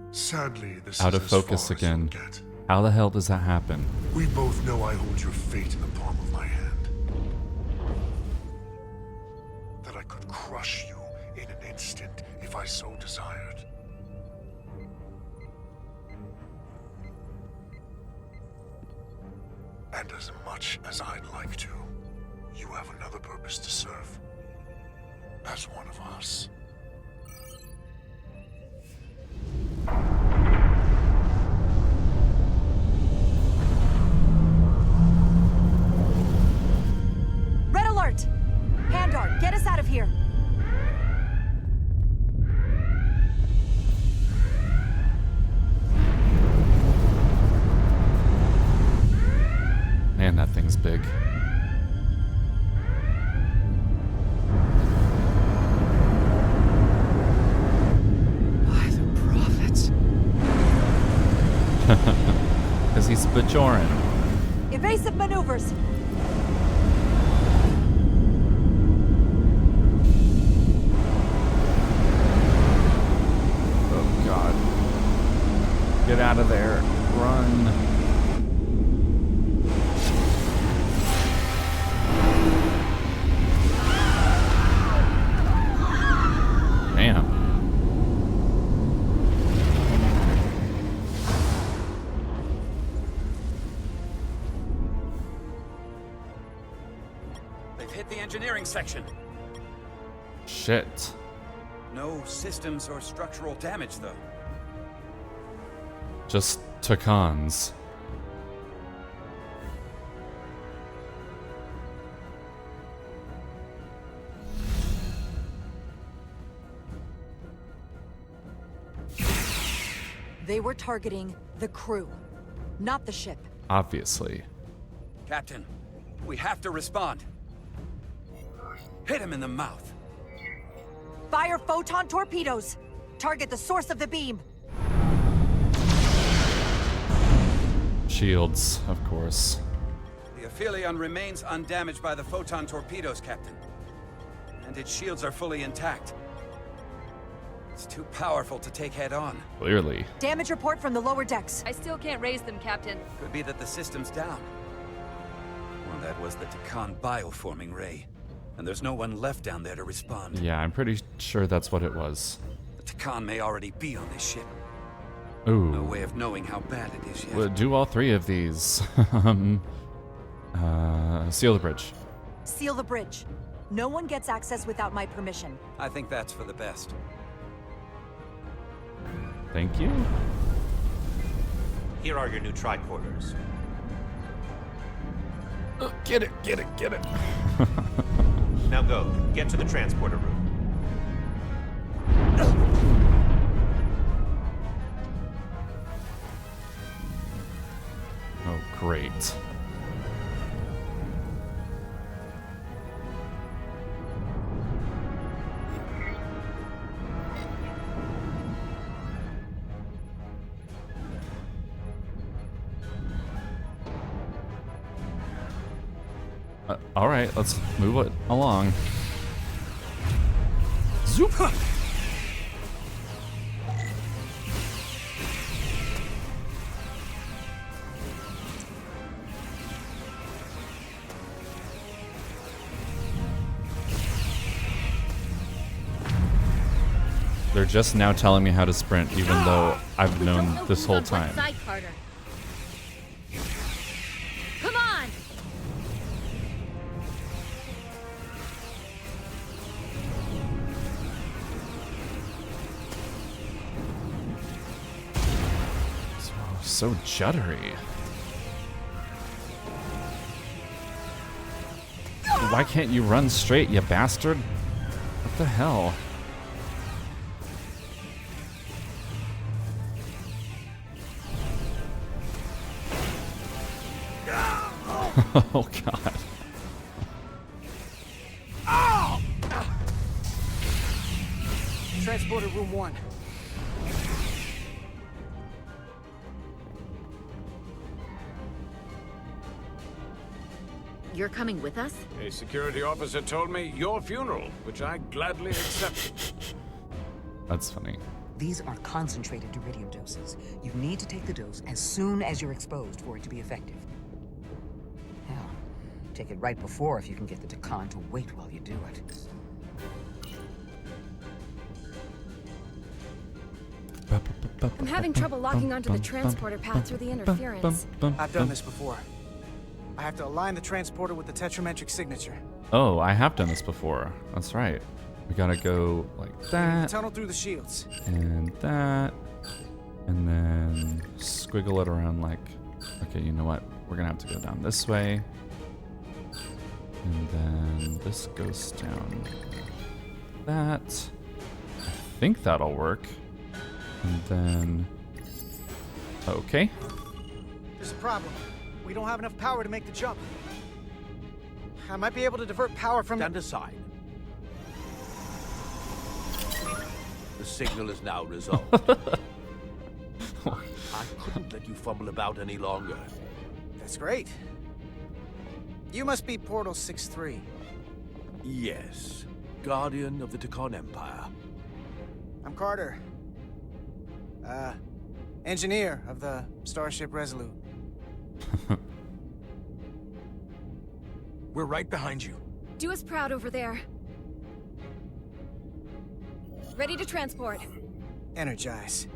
Sadly, this Out is of as focus far as you'll again. get. How the hell does that happen? We both know I hold your fate in the palm of my hand. That I could crush you in an instant if I so desired. And as much as I'd like to, you have another purpose to serve. As one of us. Red alert! Pandar, get us out of here! Man, that thing's big. By the prophets. Because he's Bajoran. Evasive maneuvers! Oh god. Get out of there. Run. Damn. They've hit the engineering section. Shit. No systems or structural damage, though. Just Tkons. They were targeting the crew. not the ship. Obviously. Captain, we have to respond. Hit him in the mouth. Fire photon torpedoes! Target the source of the beam! Shields, of course. The Aphelion remains undamaged by the photon torpedoes, Captain. And its shields are fully intact. It's too powerful to take head on. Clearly. Damage report from the lower decks. I still can't raise them, Captain. Could be that the system's down. Well, that was the Tkon bioforming ray. And there's no one left down there to respond. Yeah, I'm pretty sure that's what it was. The Tkon may already be on this ship. Ooh. No way of knowing how bad it is yet. We'll do all three of these. Seal the bridge. Seal the bridge. No one gets access without my permission. I think that's for the best. Thank you. Here are your new tricorders. Get it, get it, get it. Now go. Get to the transporter room. Oh, great. All right, let's move it along. Zoop! They're just now telling me how to sprint, even though I've known this whole time. Come on! So juddery. Why can't you run straight, you bastard? What the hell? Oh god. Transporter room 1. You're coming with us? A security officer told me your funeral, which I gladly accepted. That's funny. These are concentrated iridium doses. You need to take the dose as soon as you're exposed for it to be effective. Hell, take it right before if you can get the Tkon to wait while you do it. I'm having trouble locking onto the transporter path through the interference. I've done this before. I have to align the transporter with the tetrametric signature. Oh, I have done this before. That's right. We gotta go like that. Tunnel through the shields. And that. And then squiggle it around like... Okay, you know what? We're gonna have to go down this way. And then this goes down that. I think that'll work. And then... Okay. There's a problem. We don't have enough power to make the jump. I might be able to divert power from... Stand aside. The signal is now resolved. I couldn't let you fumble about any longer. That's great. You must be Portal 6-3. Yes. Guardian of the Tkon Empire. I'm Carter. Engineer of the Starship Resolute. We're right behind you. Do us proud over there. Ready to transport. Energize.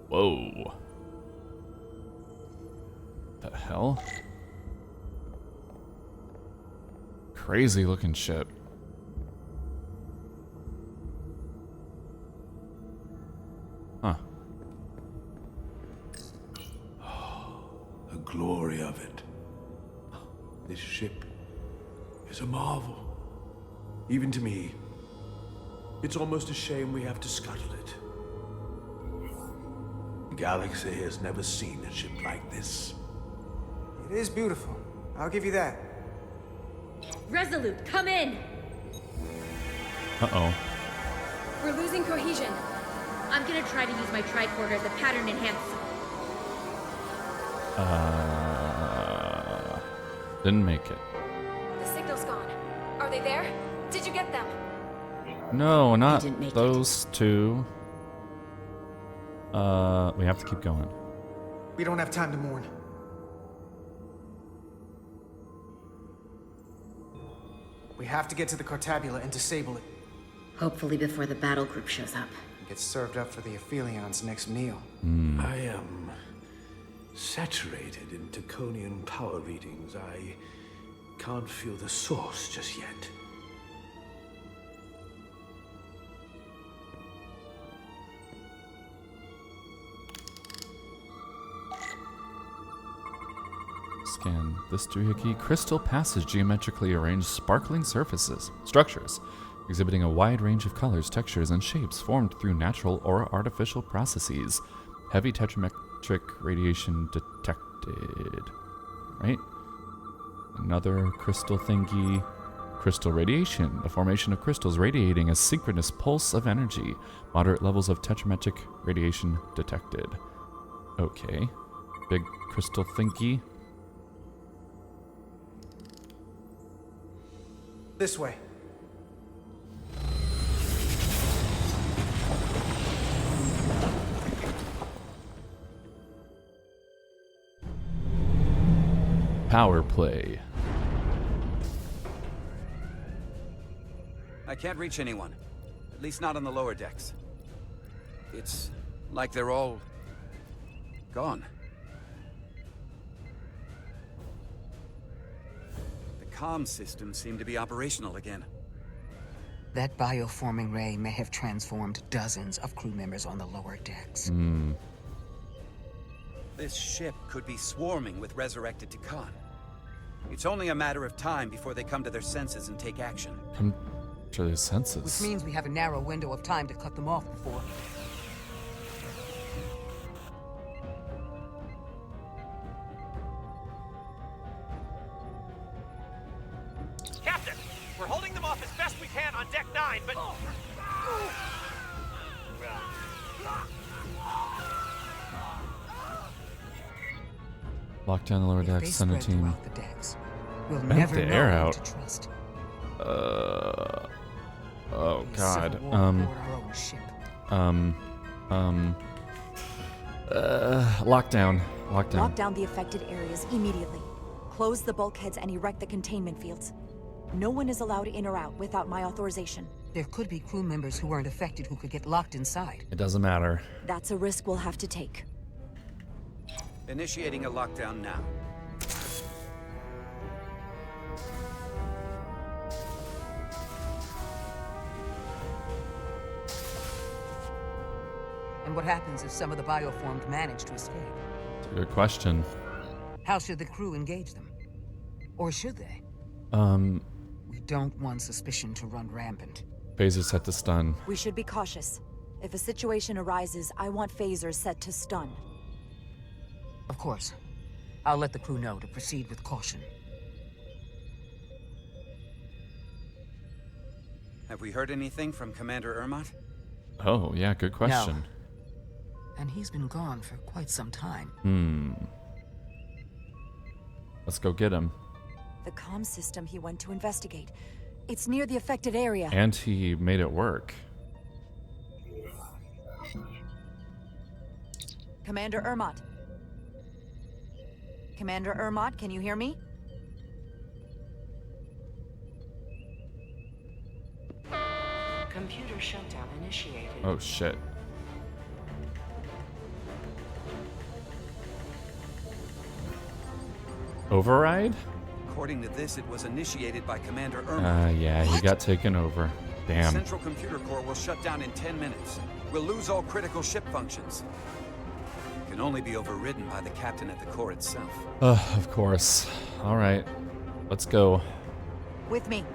Whoa. The hell? Crazy looking ship. Huh. the glory of it. This ship is a marvel. Even to me, it's almost a shame we have to scuttle it. The galaxy has never seen a ship like this. It is beautiful. I'll give you that. Resolute, come in! Uh-oh. We're losing cohesion. I'm gonna try to use my tricorder as a pattern enhancer. Didn't make it. The signal's gone. Are they there? Did you get them? No, not those two. We have to keep going. We don't have time to mourn. We have to get to the Cartabula and disable it. Hopefully before the battle group shows up. Get served up for the Aphelions' next meal. I am saturated in Tkonian power readings. I can't feel the source just yet. Scan this doohickey. Crystal passage geometrically arranged sparkling surfaces, structures, exhibiting a wide range of colors, textures, and shapes formed through natural or artificial processes. Heavy tetrametric radiation detected. Right? Another crystal thingy. Crystal radiation. The formation of crystals radiating a synchronous pulse of energy. Moderate levels of tetrametric radiation detected. Okay. Big crystal thingy. This way. Power play. I can't reach anyone. At least not on the lower decks. It's like they're all gone. The comm systems seem to be operational again. That bioforming ray may have transformed dozens of crew members on the lower decks. This ship could be swarming with resurrected Tkon. It's only a matter of time before they come to their senses and take action. Come to their senses. Which means we have a narrow window of time to cut them off before. Captain, we're holding them off as best we can on deck 9, but... Lock down the lower decks, send a team. We'll Vent never the know air who out. to trust. Oh god. Lockdown. Lockdown. Lock down the affected areas immediately. Close the bulkheads and erect the containment fields. No one is allowed in or out without my authorization. There could be crew members who weren't affected who could get locked inside. It doesn't matter. That's a risk we'll have to take. Initiating a lockdown now. And what happens if some of the bioformed manage to escape? It's a good question. How should the crew engage them? Or should they? We don't want suspicion to run rampant. Phaser set to stun. We should be cautious. If a situation arises, I want phasers set to stun. Of course. I'll let the crew know to proceed with caution. Have we heard anything from Commander Ermot? Oh, yeah, good question. No. And he's been gone for quite some time. Let's go get him. The comm system he went to investigate. It's near the affected area. And he made it work. Commander Ermot. Commander Ermot, can you hear me? Computer shutdown initiated. Oh shit. Override? According to this, it was initiated by Commander Ermot. Yeah, he got taken over. Damn. Central computer core will shut down in 10 minutes. We'll lose all critical ship functions. can only be overridden by the captain at the core itself. Of course. All right, let's go. With me.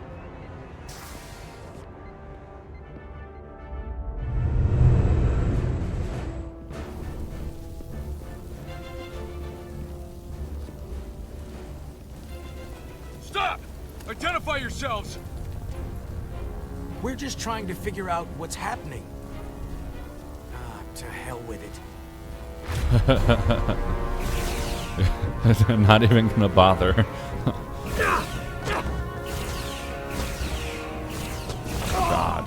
Stop! Identify yourselves! We're just trying to figure out what's happening. To hell with it. Not even gonna bother. God.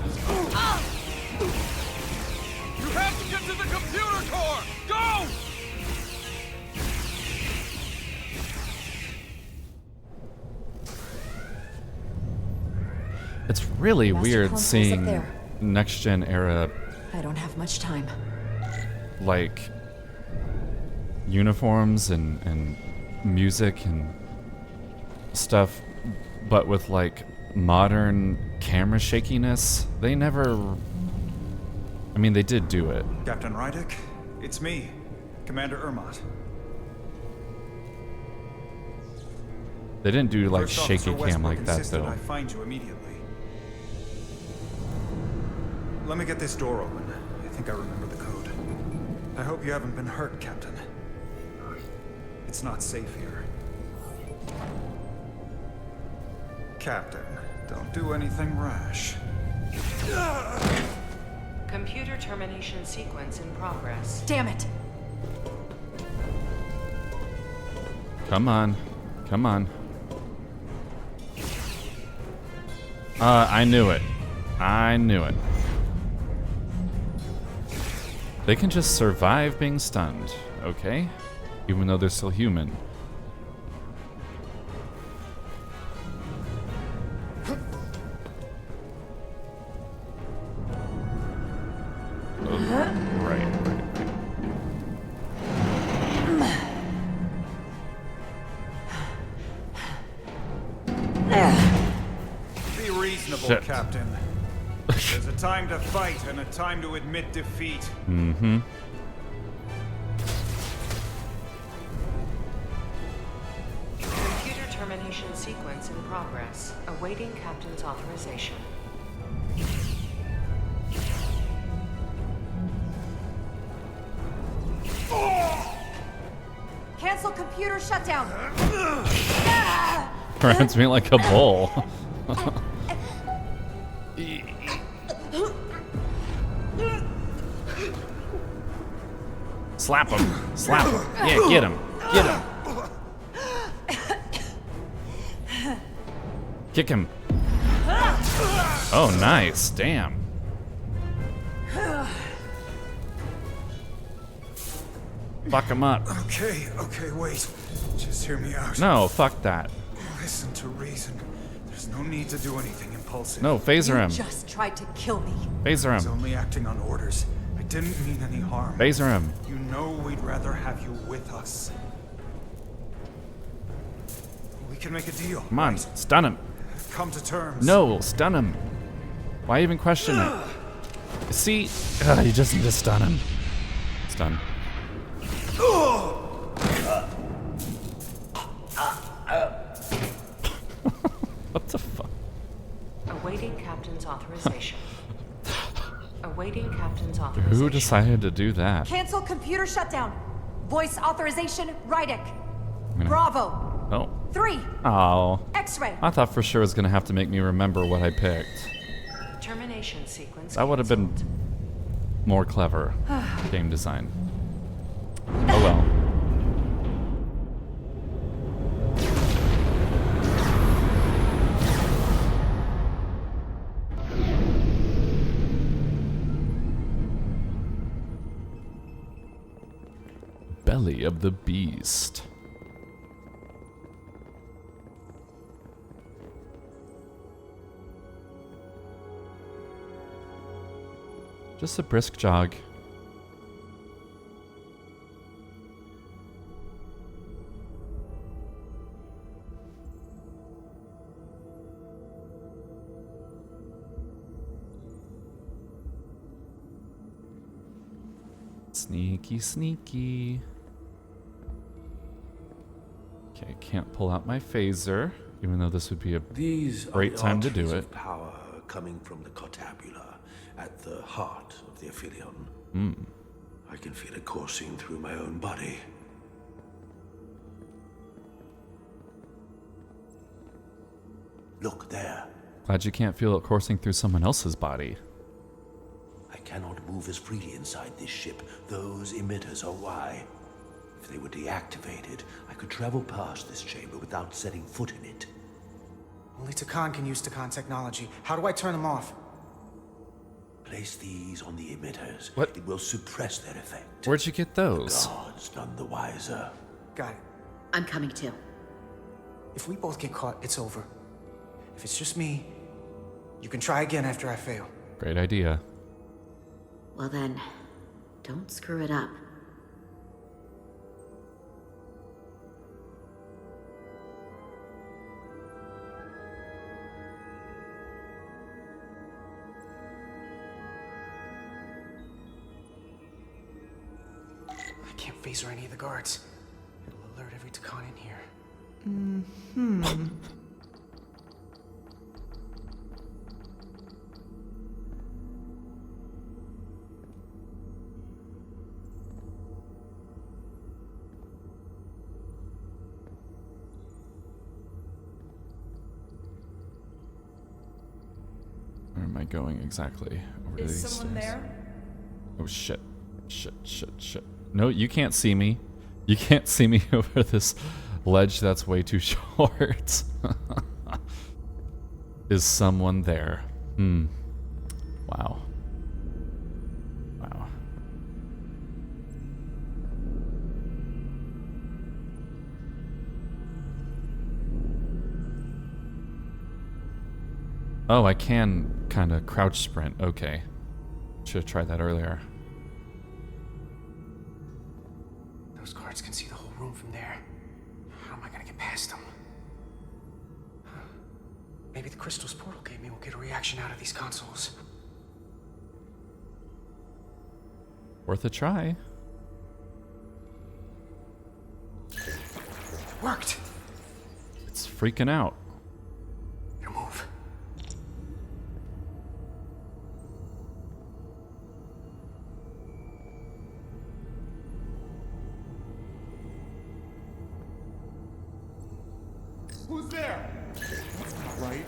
You have to get to the computer core! Go! It's really Master weird Console's up seeing there. next gen era I don't have much time. like uniforms and music and stuff, but with like modern camera shakiness. They never, I mean, they did do it. Captain Rydek, it's me, Commander Ermot. They didn't do like First shaky Officer cam Westbrook like that insisted though. I find you immediately. Let me get this door open. I think I remember the code. I hope you haven't been hurt, Captain. It's not safe here. Captain, don't do anything rash. Computer termination sequence in progress. Damn it! Come on. Come on. I knew it. I knew it. They can just survive being stunned, okay? Even though they're still human. Right. Be reasonable, Shit. Captain. There's a time to fight and a time to admit defeat. Mm-hmm. Computer termination sequence in progress. Awaiting captain's authorization. Cancel computer shutdown. Grabs me like a bull. Slap him. Slap him. Yeah, get him. Get him. Kick him. Oh, nice. Damn. Fuck him up. Okay, wait. Just hear me out. No, fuck that. Listen to reason. There's no need to do anything impulsive. No, phaser him. Just tried to kill me. Phaser I was him. only acting on orders. I didn't mean any harm. Phaser him. You know we'd rather have you with us. We can make a deal. Come on, stun him. Come to terms. No, stun him. Why even question it? See? You just need to stun him. Stun. What the fuck? Awaiting captain's authorization. Awaiting captain's authorization. Who decided to do that? Cancel computer shutdown. Voice authorization, Rydek. gonna- Bravo. Oh. 3. Oh. X-ray. I thought for sure it was gonna have to make me remember what I picked. Termination sequence. That would have been more clever game design. Oh well. Belly of the beast. Just a brisk jog. Sneaky, sneaky. Okay, can't pull out my phaser, even though this would be a great time to do it. Of power coming from the Cortabula at the heart of the Aphelion. I can feel it coursing through my own body. Look there. Glad you can't feel it coursing through someone else's body. I cannot move as freely inside this ship. Those emitters are why. If they were deactivated, I could travel past this chamber without setting foot in it. Only Tkon can use Tkon technology. How do I turn them off? Place these on the emitters. What? It will suppress their effect. Where'd you get those? The gods none the wiser. Got it. I'm coming too. If we both get caught, it's over. If it's just me, you can try again after I fail. Great idea. Well then, don't screw it up. I can't phaser any of the guards. It'll alert every Tkonian here. Where am I going exactly? Over Is these someone stairs? there? Oh shit. Shit. No, you can't see me. You can't see me over this ledge that's way too short. Is someone there? Wow. Wow. Oh, I can kind of crouch sprint. Okay. Should have tried that earlier. Those guards can see the whole room from there. How am I gonna get past them? Maybe the crystal's portal gave me will get a reaction out of these consoles. Worth a try. Worked! It's freaking out. Your move. Who's there? That's not right.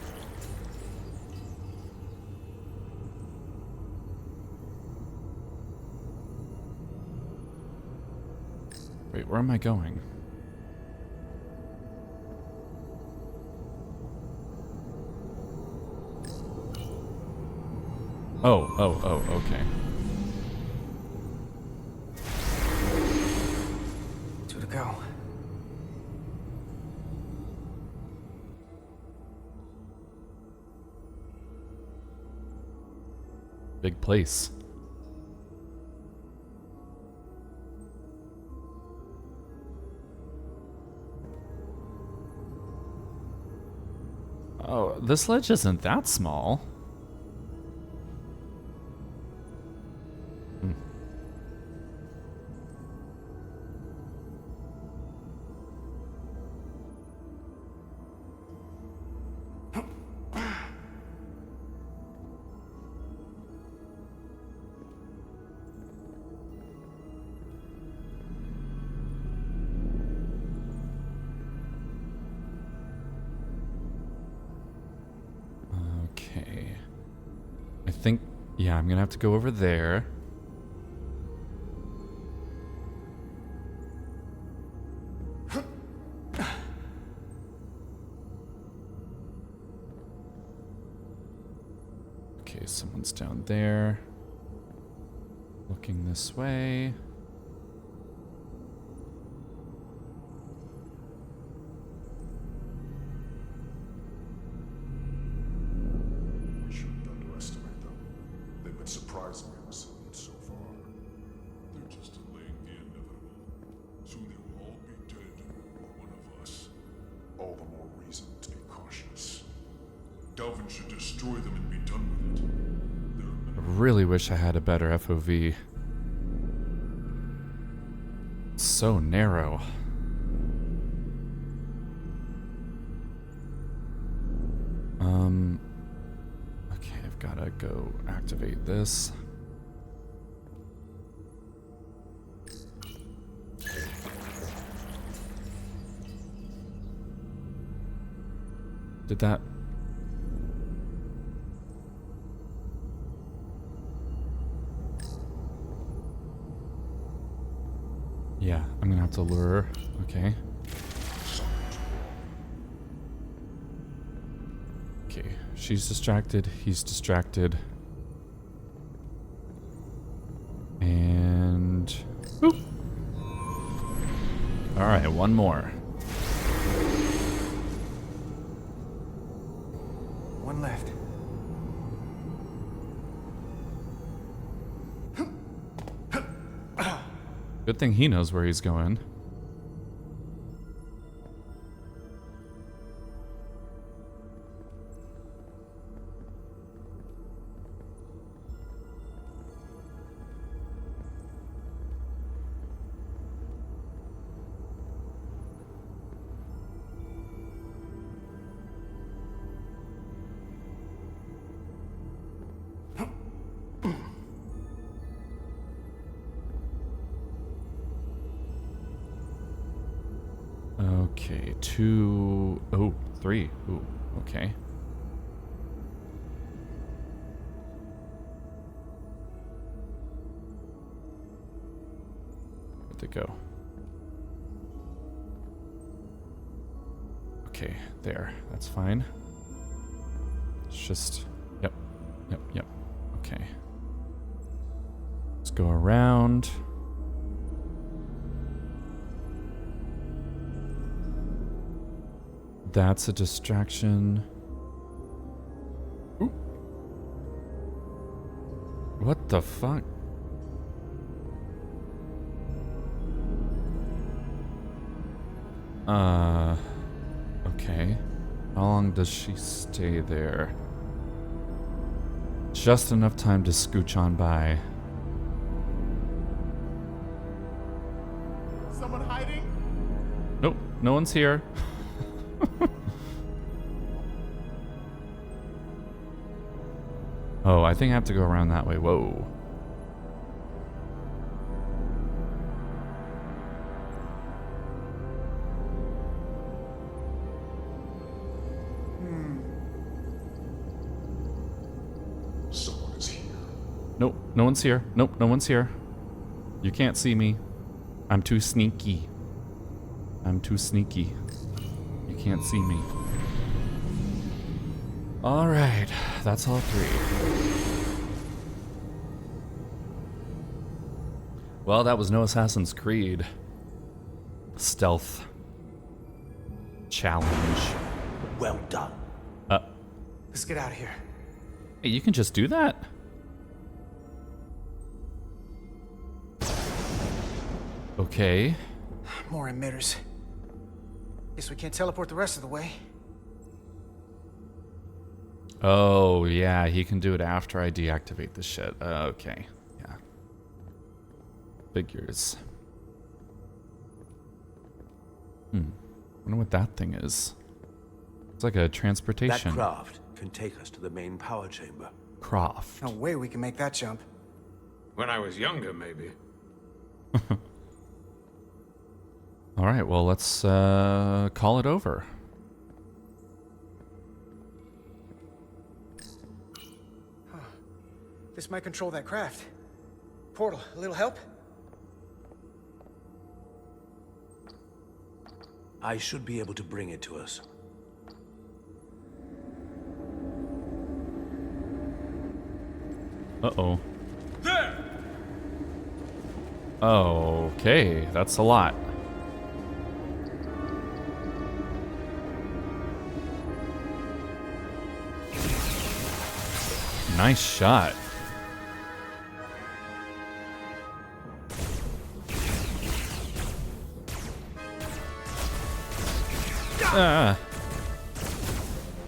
Wait, where am I going? Oh, okay. Two to go. Big place. Oh, this ledge isn't that small. Okay. I think, yeah, I'm gonna have to go over there. Okay, someone's down there. Looking this way. We shouldn't underestimate them. They've been surprisingly resilient so far. They're just delaying the inevitable. Soon they will all be dead, or one of us. All the more reason to be cautious. Galvan should destroy them and be done with it. I really wish I had a better FOV. so narrow. Okay, I've gotta go activate this. Did that? Yeah, I'm gonna have to lure. Okay. Okay, she's distracted, he's distracted. And... boop! Alright, one more. One left. Good thing he knows where he's going. Okay, 2... oh, 3. Ooh, okay. Where'd they go? Okay, there. That's fine. It's just... yep. Okay. Let's go around. That's a distraction. Ooh. What the fuck? Okay. How long does she stay there? Just enough time to scooch on by. Someone hiding? Nope, no one's here. Oh, I think I have to go around that way. Whoa. Someone is here. Nope, no one's here. Nope, no one's here. You can't see me. I'm too sneaky. I'm too sneaky. You can't see me. Alright, that's all 3. Well, that was no Assassin's Creed stealth challenge. Well done. Let's get out of here. Hey, you can just do that? Okay. More emitters. Guess we can't teleport the rest of the way. Oh, yeah, he can do it after I deactivate the shit. Okay, yeah. Figures. Wonder what that thing is. It's like a transportation. That craft can take us to the main power chamber. Croft. No way we can make that jump. When I was younger, maybe. Alright, well, let's call it over. This might control that craft. Portal, a little help? I should be able to bring it to us. Uh-oh. There! Okay, that's a lot. Nice shot.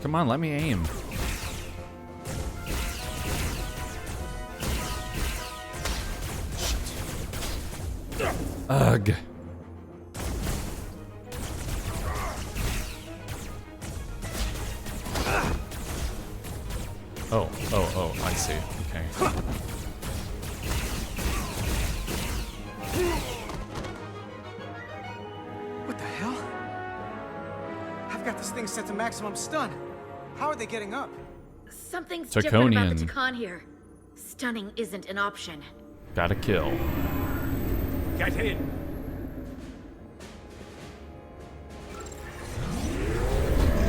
Come on, let me aim. Ugh. Oh, I see. Okay. What the hell? I've got this thing set to maximum stun. How are they getting up? Something's different about the Tkonian. Tkon here. Stunning isn't an option. Gotta kill. Get in!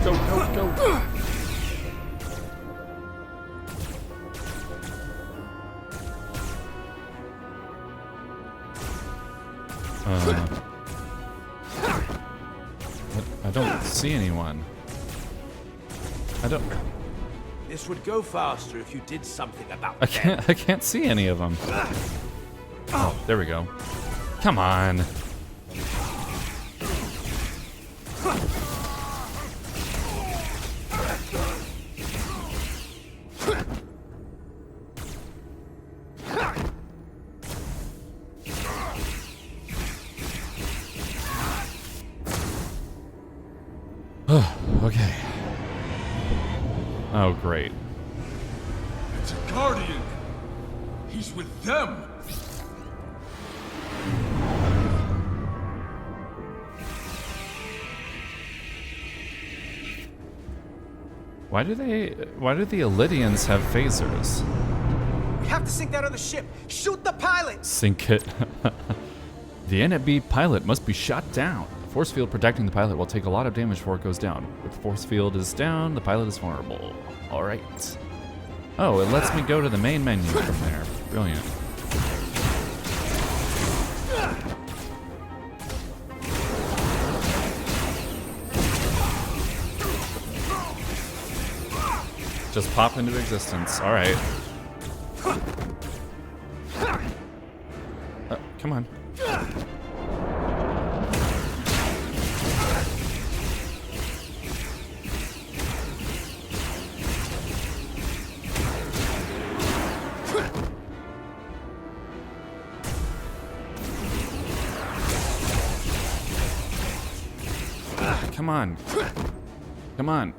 Go, go, go! I don't see anyone. I don't. This would go faster if you did something about I can't see any of them. Oh, there we go. Come on. Okay. Oh, great. It's a guardian. He's with them. Why do the Alydians have phasers? We have to sink that other ship. Shoot the pilot! Sink it. The NB pilot must be shot down. The force field protecting the pilot will take a lot of damage before it goes down. If the force field is down, the pilot is vulnerable. Alright. Oh, it lets me go to the main menu from there. Brilliant. Just pop into existence. Alright. Come on. Come on. Come on.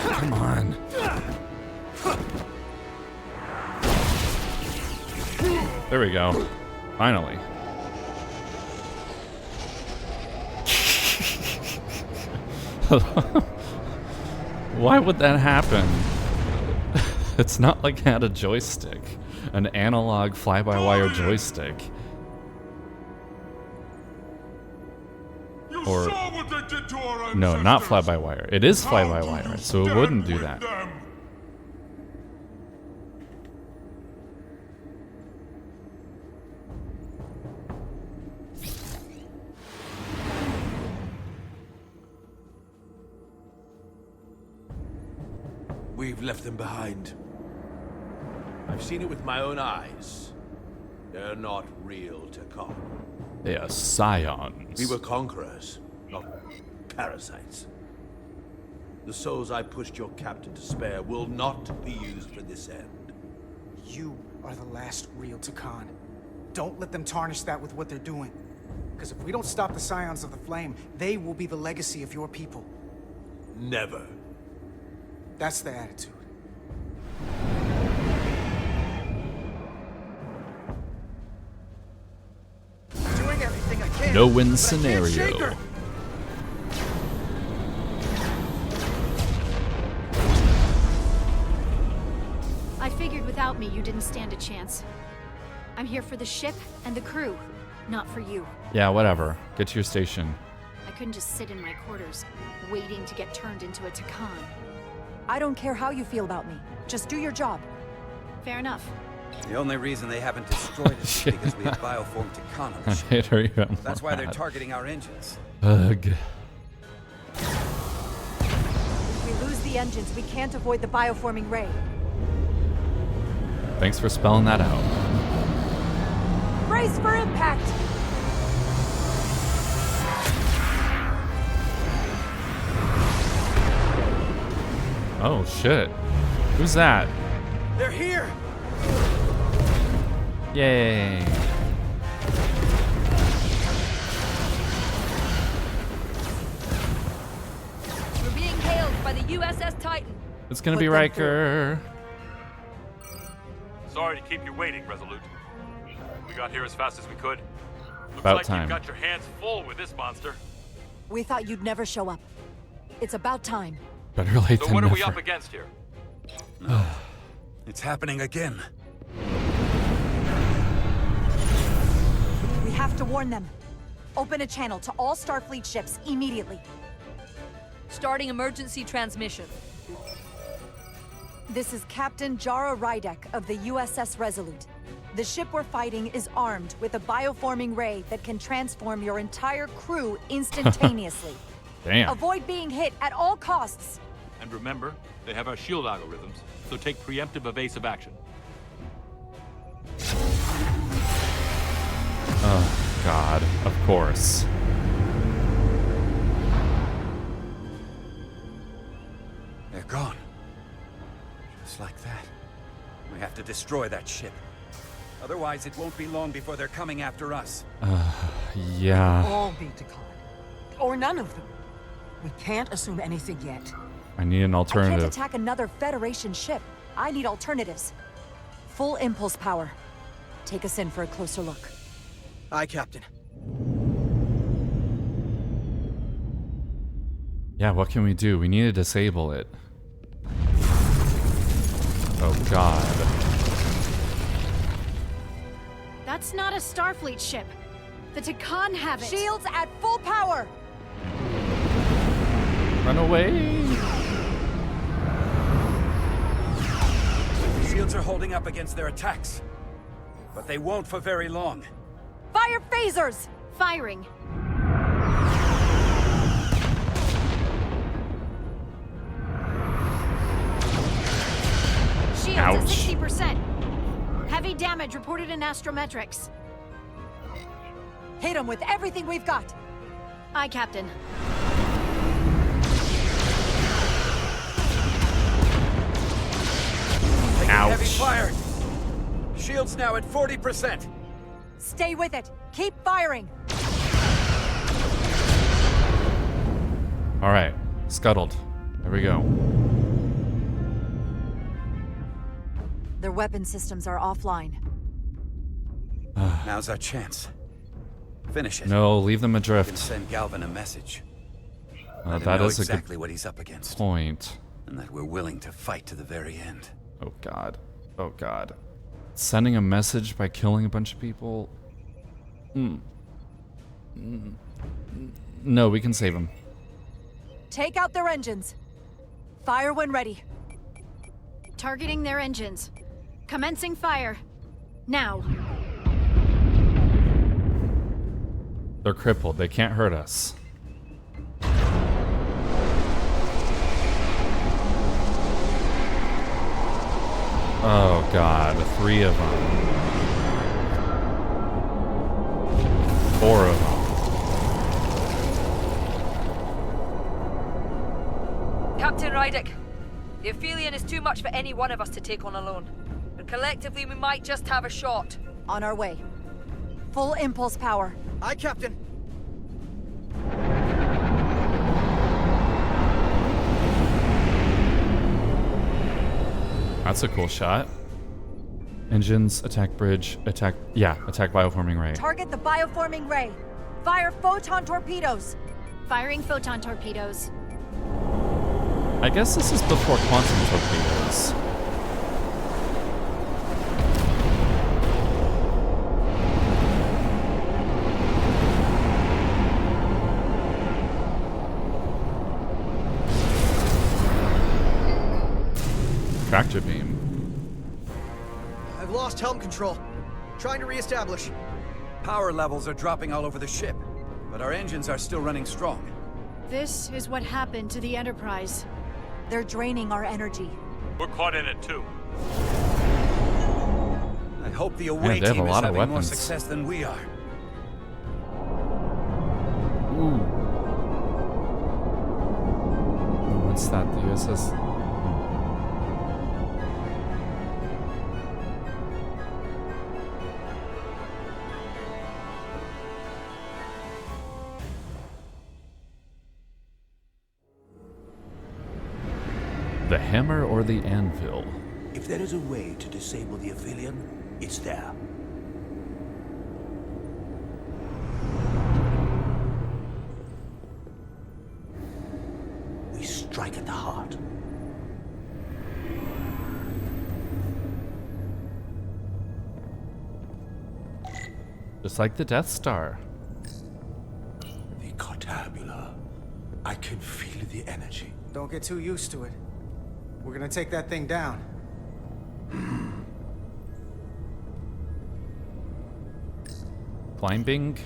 Come on. There we go. Finally. Why would that happen? It's not like I had a joystick. An analog fly-by-wire joystick. Or no, not fly-by-wire. It is fly-by-wire, so it wouldn't do that. We've left them behind. I've seen it with my own eyes. They're not real Tkon. They are scions. We were conquerors, not parasites. The souls I pushed your captain to spare will not be used for this end. You are the last real Tkon. Don't let them tarnish that with what they're doing. Because if we don't stop the scions of the flame, they will be the legacy of your people. Never. That's the attitude. Doing everything I can. No-win but I can't scenario. shake her. I figured without me you didn't stand a chance. I'm here for the ship and the crew, not for you. Yeah, whatever. Get to your station. I couldn't just sit in my quarters, waiting to get turned into a Tkon. I don't care how you feel about me. Just do your job. Fair enough. The only reason they haven't destroyed us is because we have bioformed Tkon on the ship. hate her even That's more why they're mad. targeting our engines. Ugh. If we lose the engines, we can't avoid the bioforming ray. Thanks for spelling that out. Brace for impact! Oh shit. Who's that? They're here! Yay. by the USS Titan. It's gonna be Riker. Sorry to keep you waiting, Resolute. We got here as fast as we could. Looks About like time. you've got your hands full with this monster. We thought you'd never show up. It's about time. Better late So than what are never. we up against here? It's happening again. We have to warn them. Open a channel to all Starfleet ships immediately. Starting emergency transmission. This is Captain Jara Rydek of the USS Resolute. The ship we're fighting is armed with a bioforming ray that can transform your entire crew instantaneously. Damn. Avoid being hit at all costs. And remember, they have our shield algorithms, so take preemptive evasive action. Oh, God. Of course. They're gone. Just like that. We have to destroy that ship. Otherwise, it won't be long before they're coming after us. Yeah. All be Tkon. Or none of them. We can't assume anything yet. I need an I alternative. can't attack another Federation ship. I need alternatives. Full impulse power. Take us in for a closer look. Aye, Captain. Yeah, what can we do? We need to disable it. Oh, God. That's not a Starfleet ship. The Tkon have it. Shields at full power! Run away! The shields are holding up against their attacks. But they won't for very long. Fire phasers! Firing. Shields at Ouch. 60%. Heavy damage reported in astrometrics. Hit them with everything we've got. Aye, Captain. Taking Ouch. heavy fire. Shields now at 40%. Stay with it. Keep firing. All right. Scuttled. There we go. Their weapon systems are offline. Now's our chance. Finish it. No, leave them We adrift. can send Galvan a message. Uh, Let him that know is exactly a good what he's up against. point. And that we're willing to fight to the very end. Oh, God. Oh, God. Sending a message by killing a bunch of people? No, we can save them. Take out their engines. Fire when ready. Targeting their engines. Commencing fire. Now. They're crippled. They can't hurt us. Oh, God. 3 of them. 4 of them. Captain Rydek, the Aphelion is too much for any one of us to take on alone. But collectively, we might just have a shot. On our way. Full impulse power. Aye, Captain. That's a cool shot. Engines, attack bridge, attack... Yeah, attack bioforming ray. Target the bioforming ray. Fire photon torpedoes. Firing photon torpedoes. I guess this is before quantum torpedoes. Tractor beam. I've lost helm control. Trying to reestablish. Power levels are dropping all over the ship, but our engines are still running strong. This is what happened to the Enterprise. They're draining our energy. We're caught in it too. I hope the Man, away they have a team is lot of having more weapons. success than we are. Ooh. What's that? The USS... The hammer or the anvil? If there is a way to disable the Aphelion, it's there. We strike at the heart. Just like the Death Star. The Cartabula. I can feel the energy. Don't get too used to it. We're gonna take that thing down. Climbing.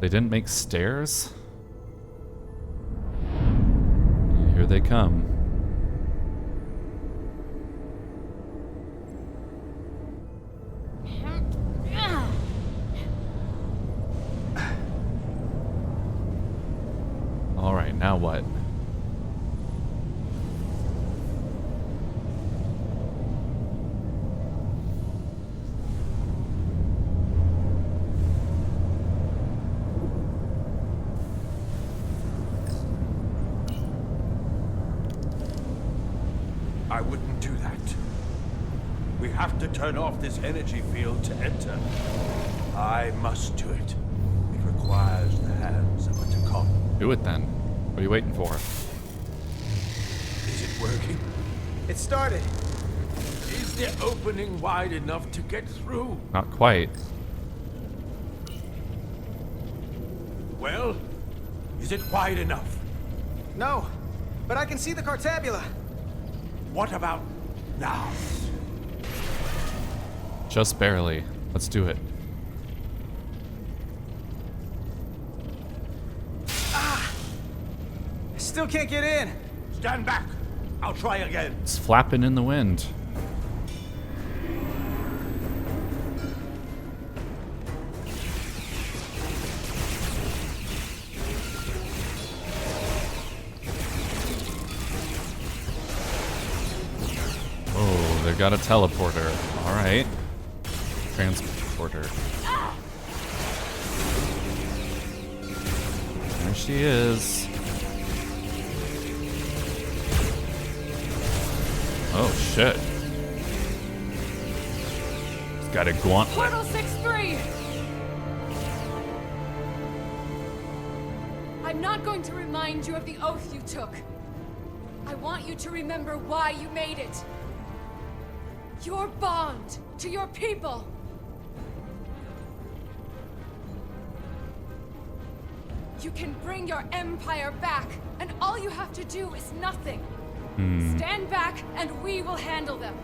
They didn't make stairs? Here they come. All right, now what? I wouldn't do that. We have to turn off this energy field to enter. I must do it. It requires the hands of a Tkon. Do it then. What are you waiting for? Is it working? It started. Is the opening wide enough to get through? Not quite. Well, is it wide enough? No, but I can see the Cartabula. What about now? Just barely. Let's do it. Still can't get in. Stand back. I'll try again. It's flapping in the wind. Oh, they've got a teleporter. All right. Transporter. There she is. Oh shit. He's got a gauntlet. Portal 6-3! I'm not going to remind you of the oath you took. I want you to remember why you made it. Your bond to your people. You can bring your empire back, and all you have to do is nothing. Stand back, and we will handle them.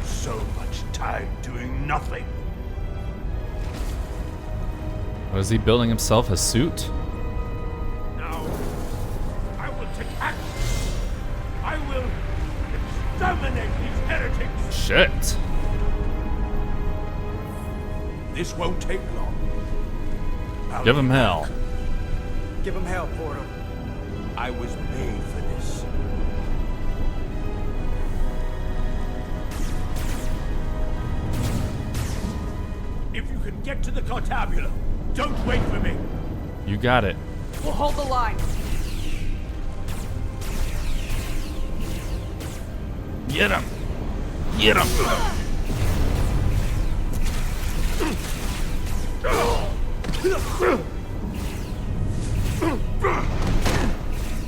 So much time doing nothing. Was he building himself a suit? Now, I will take action. I will exterminate these heretics. Shit. This won't take long. Give him hell. Give him hell, Portal. I was made for this. If you can get to the Cartabula, don't wait for me. You got it. We'll hold the line. Get him. Get him.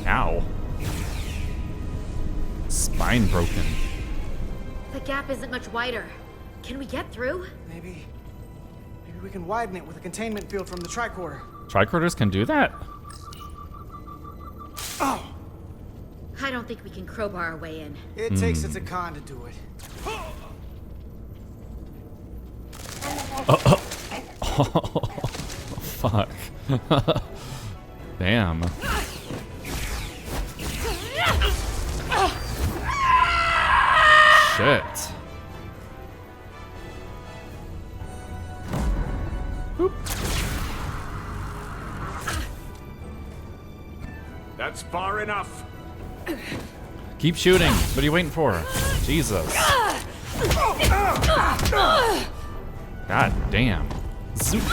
Ow. Spine broken. The gap isn't much wider. Can we get through? Maybe we can widen it with a containment field from the tricorder. Tricorders can do that? Oh! I don't think we can crowbar our way in. It takes a Tkon to do it. Oh, fuck. Damn. Shit. Boop. That's far enough. Keep shooting. What are you waiting for? Jesus. God damn. Zoop.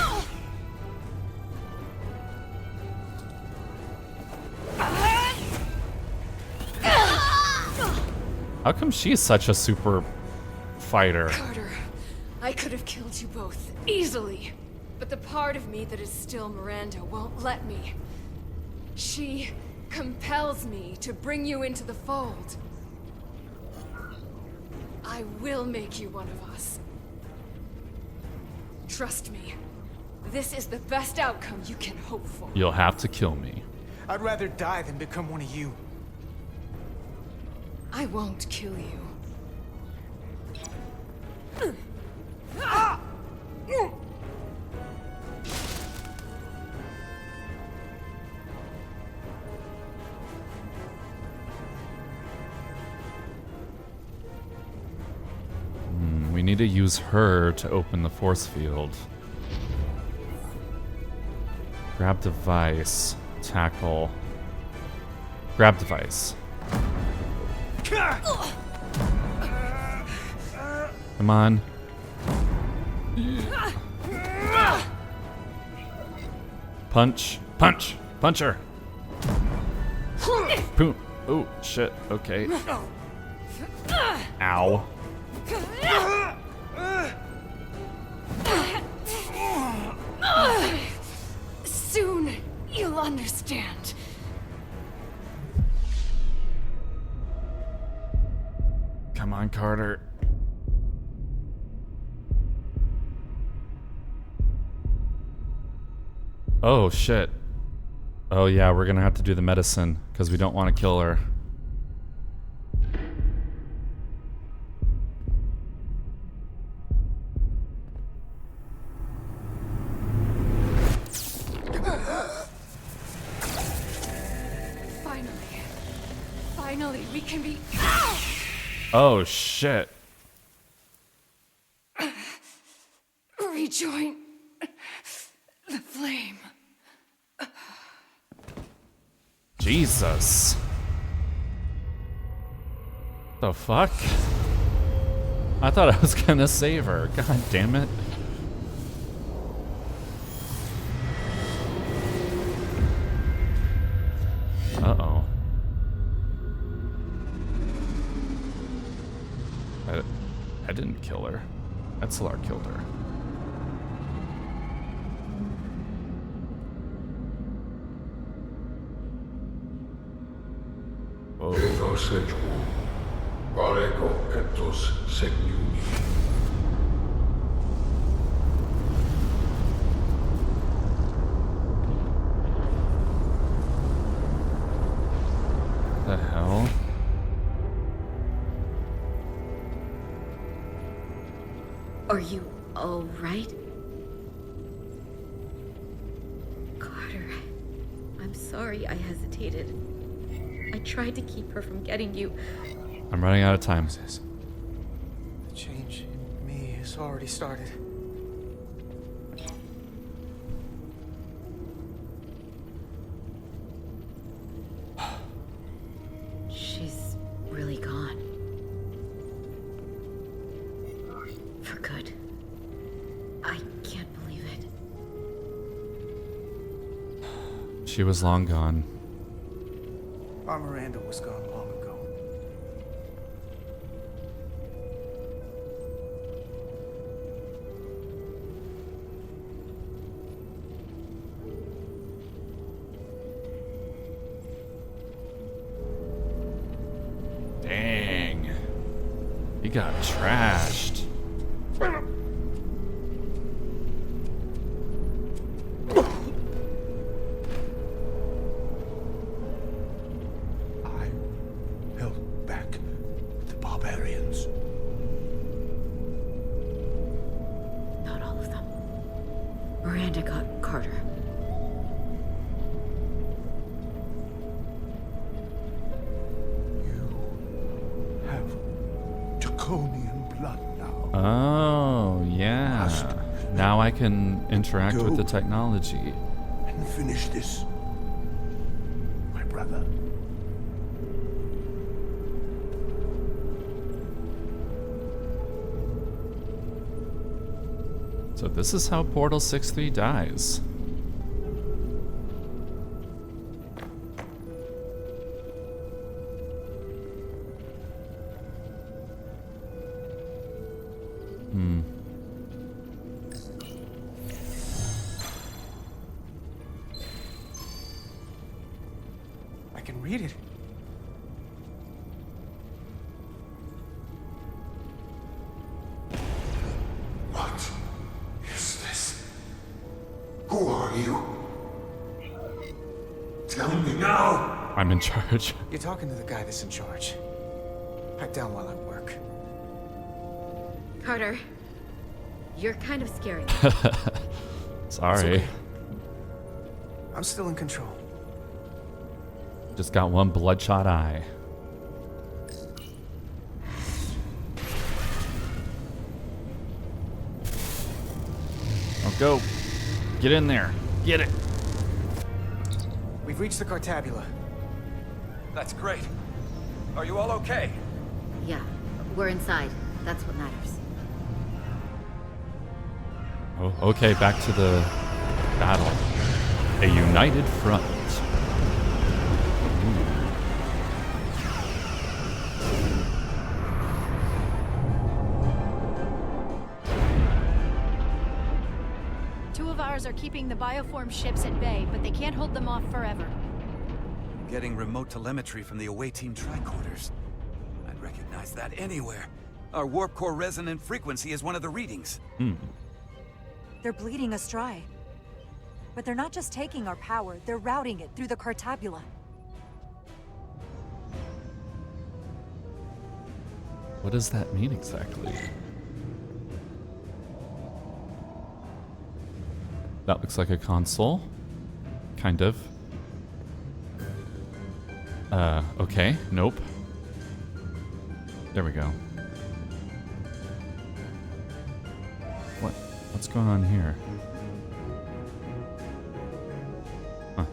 How come she's such a super fighter? Carter, I could have killed you both, easily. But the part of me that is still Miranda won't let me. She compels me to bring you into the fold. I will make you one of us. Trust me, this is the best outcome you can hope for. You'll have to kill me. I'd rather die than become one of you. I won't kill you. We need to use her to open the force field. Grab device. Tackle. Grab device. Come on. Punch. Punch. Punch her. Boom. Oh, shit. Okay. Ow. Soon, you'll understand. Come on, Carter. Oh, shit. Oh, yeah, we're gonna have to do the medicine, because we don't want to kill her. Finally, we can be... Oh, shit. Rejoin the flame. Jesus. The fuck? I thought I was gonna save her. God damn it. Uh-oh. I didn't kill her. Etzelar killed her. Oh. The hell? Are you all right? Carter, I'm sorry I hesitated. I tried to keep her from getting you. I'm running out of time. The change in me has already started. She's really gone. For good. I can't believe it. She was long gone. Our Miranda was gone long ago. Dang. He got trashed. Miranda got Carter. You have Tkonian blood now. Oh, yeah. Now I can interact with the technology. And finish this, my brother. So this is how Portal 6-3 dies. I can read it. What is this? Who are you? Tell me now! I'm in charge. You're talking to the guy that's in charge. Pipe down while I work. Carter, you're kind of scary. Sorry. Okay. I'm still in control. Just got one bloodshot eye. Oh, go. Get in there. Get it. We've reached the Cartabula. That's great. Are you all okay? Yeah, we're inside. That's what matters. Oh, okay, back to the battle. A united front. Two of ours are keeping the bioform ships at bay, but they can't hold them off forever. Getting remote telemetry from the away team tricorders. I'd recognize that anywhere. Our warp core resonant frequency is one of the readings. They're bleeding us dry. But they're not just taking our power, they're routing it through the Cartabula. What does that mean exactly? That looks like a console. Kind of. Okay. Nope. There we go. What's going on here? Huh.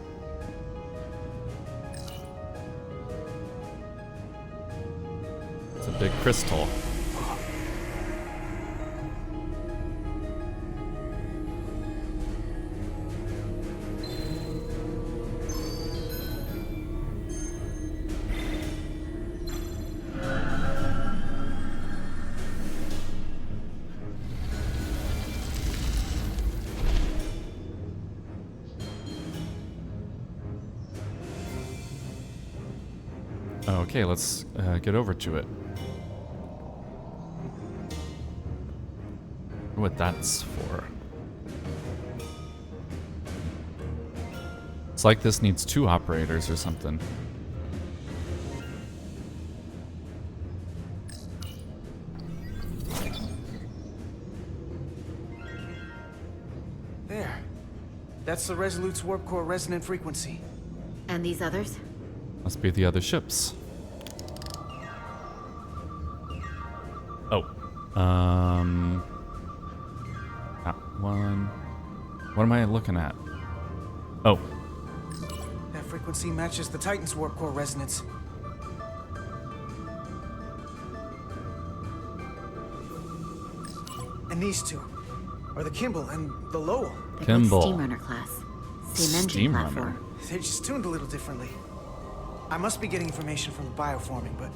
It's a big crystal. Okay, let's get over to it. What that's for. It's like this needs 2 operators or something. There. That's the Resolute's warp core resonant frequency. And these others? Must be the other ships. Oh. That one. What am I looking at? Oh. That frequency matches the Titan's warp core resonance. And these two are the Kimball and the Lowell. Kimball. Steamrunner class. Same engine platform. They're just tuned a little differently. I must be getting information from the bioforming, but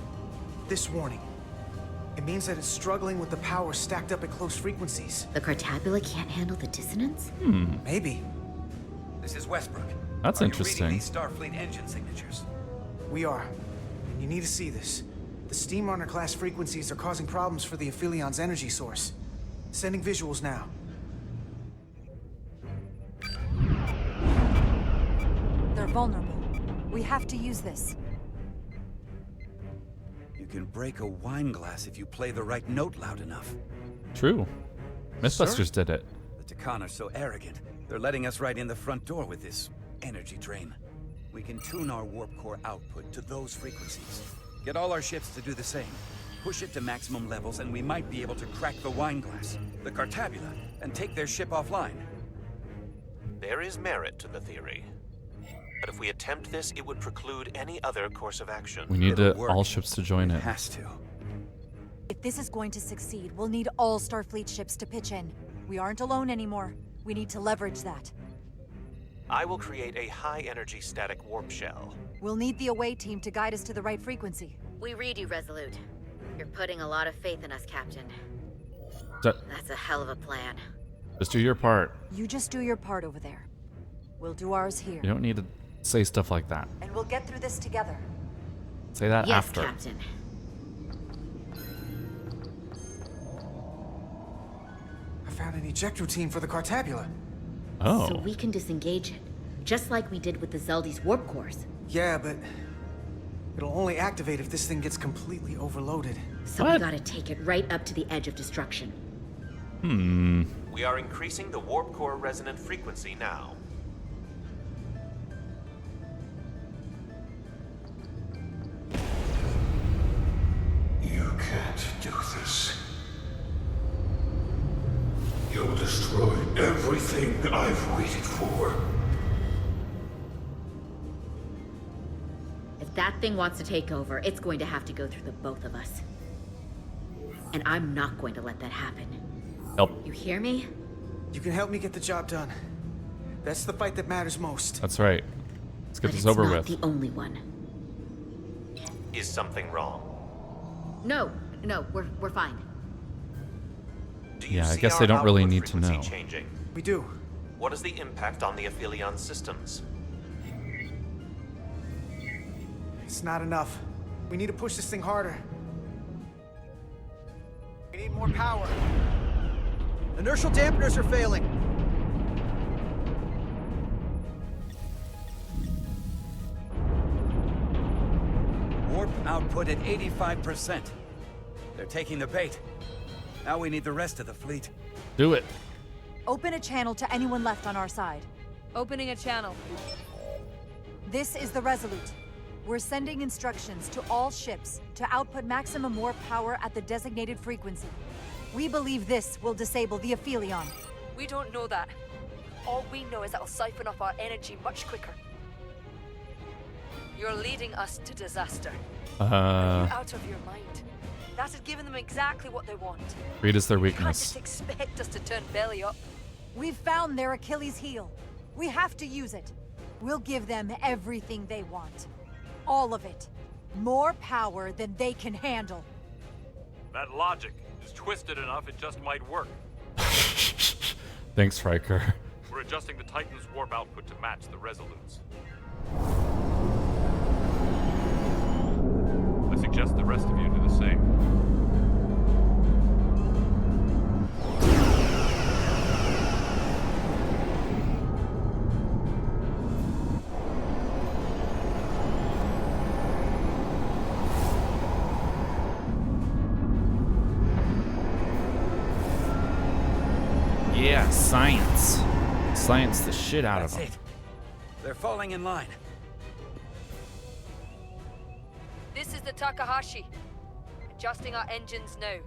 this warning. It means that it's struggling with the power stacked up at close frequencies. The Cartabula can't handle the dissonance? Maybe. This is Westbrook. That's Are interesting. You reading these Starfleet engine signatures? We are. And you need to see this. The Steamrunner class frequencies are causing problems for the Aphilion's energy source. Sending visuals now. They're vulnerable. We have to use this. You can break a wine glass if you play the right note loud enough. True. Mythbusters did it. The Tkon are so arrogant, they're letting us right in the front door with this energy drain. We can tune our warp core output to those frequencies. Get all our ships to do the same. Push it to maximum levels and we might be able to crack the wine glass, the Cartabula, and take their ship offline. There is merit to the theory. But if we attempt this, it would preclude any other course of action. We need all ships to join it. Has to. If this is going to succeed, we'll need all Starfleet ships to pitch in. We aren't alone anymore. We need to leverage that. I will create a high-energy static warp shell. We'll need the away team to guide us to the right frequency. We read you, Resolute. You're putting a lot of faith in us, Captain. That's a hell of a plan. Just do your part. You just do your part over there. We'll do ours here. You don't need to say stuff like that. And we'll get through this together. Say that yes, after. Captain. I found an eject routine for the Cartabula. Oh. So we can disengage it, just like we did with the Zeldi's warp cores. Yeah, but it'll only activate if this thing gets completely overloaded. So we gotta take it right up to the edge of destruction. We are increasing the warp core resonant frequency now. You can't do this. You'll destroy everything I've waited for. If that thing wants to take over, it's going to have to go through the both of us. And I'm not going to let that happen. Help. You hear me? You can help me get the job done. That's the fight that matters most. That's right. Let's get But this it's over not with. the only one. Is something wrong? No, we're fine. Do you Yeah, I see guess our they don't really output need to frequency know. Changing? We do. What is the impact on the Aphelion systems? It's not enough. We need to push this thing harder. We need more power. Inertial dampeners are failing. Warp output at 85%. They're taking the bait. Now we need the rest of the fleet. Do it. Open a channel to anyone left on our side. Opening a channel. This is the Resolute. We're sending instructions to all ships to output maximum warp power at the designated frequency. We believe this will disable the Aphelion. We don't know that. All we know is it'll siphon off our energy much quicker. You're leading us to disaster. Are you out of your mind? That has given them exactly what they want. Greed is their You can't weakness. just expect us to turn belly up. We've found their Achilles heel. We have to use it. We'll give them everything they want. All of it. More power than they can handle. That logic is twisted enough it just might work. Thanks, Riker. We're adjusting the Titan's warp output to match the Resolute's. I suggest the rest of you do the same. Yeah, science. Science the shit out of them. That's it. They're falling in line. This is the Takahashi. Adjusting our engines now.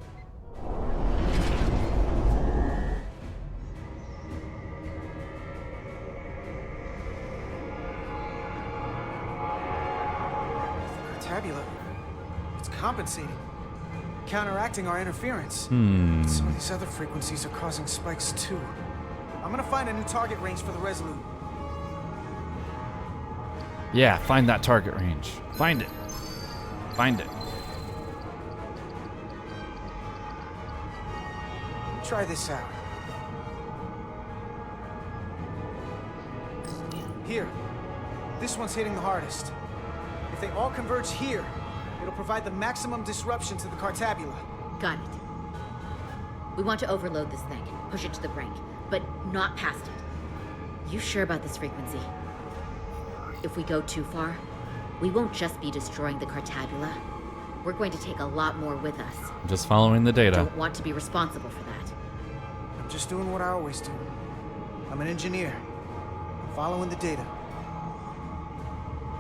Cartabula. It's compensating. Counteracting our interference. Hmm. Some of these other frequencies are causing spikes too. I'm gonna find a new target range for the Resolute. Yeah, find that target range. Find it. Find it. Try this out. Here. This one's hitting the hardest. If they all converge here, it'll provide the maximum disruption to the Cartabula. Got it. We want to overload this thing, push it to the brink, but not past it. You sure about this frequency? If we go too far, we won't just be destroying the Cartabula. We're going to take a lot more with us. Just following the data. Don't want to be responsible for that. I'm just doing what I always do. I'm an engineer. I'm following the data.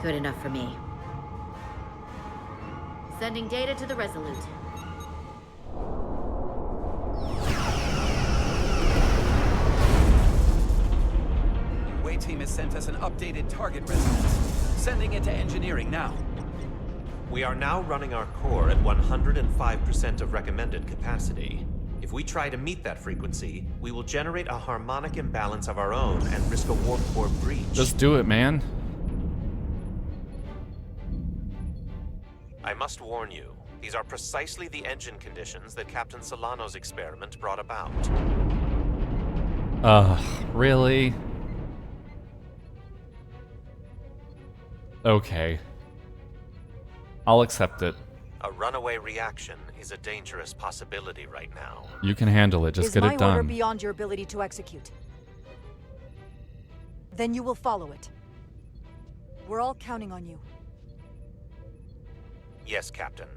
Good enough for me. Sending data to the Resolute. The away team has sent us an updated target resonance. Sending it to engineering now. We are now running our core at 105% of recommended capacity. If we try to meet that frequency, we will generate a harmonic imbalance of our own and risk a warp core breach. Just do it, man. I must warn you, these are precisely the engine conditions that Captain Solano's experiment brought about. Really? Okay. I'll accept it. A runaway reaction is a dangerous possibility right now. You can handle it. Just get it Is my order done. beyond your ability to execute? Then you will follow it. We're all counting on you. Yes, Captain.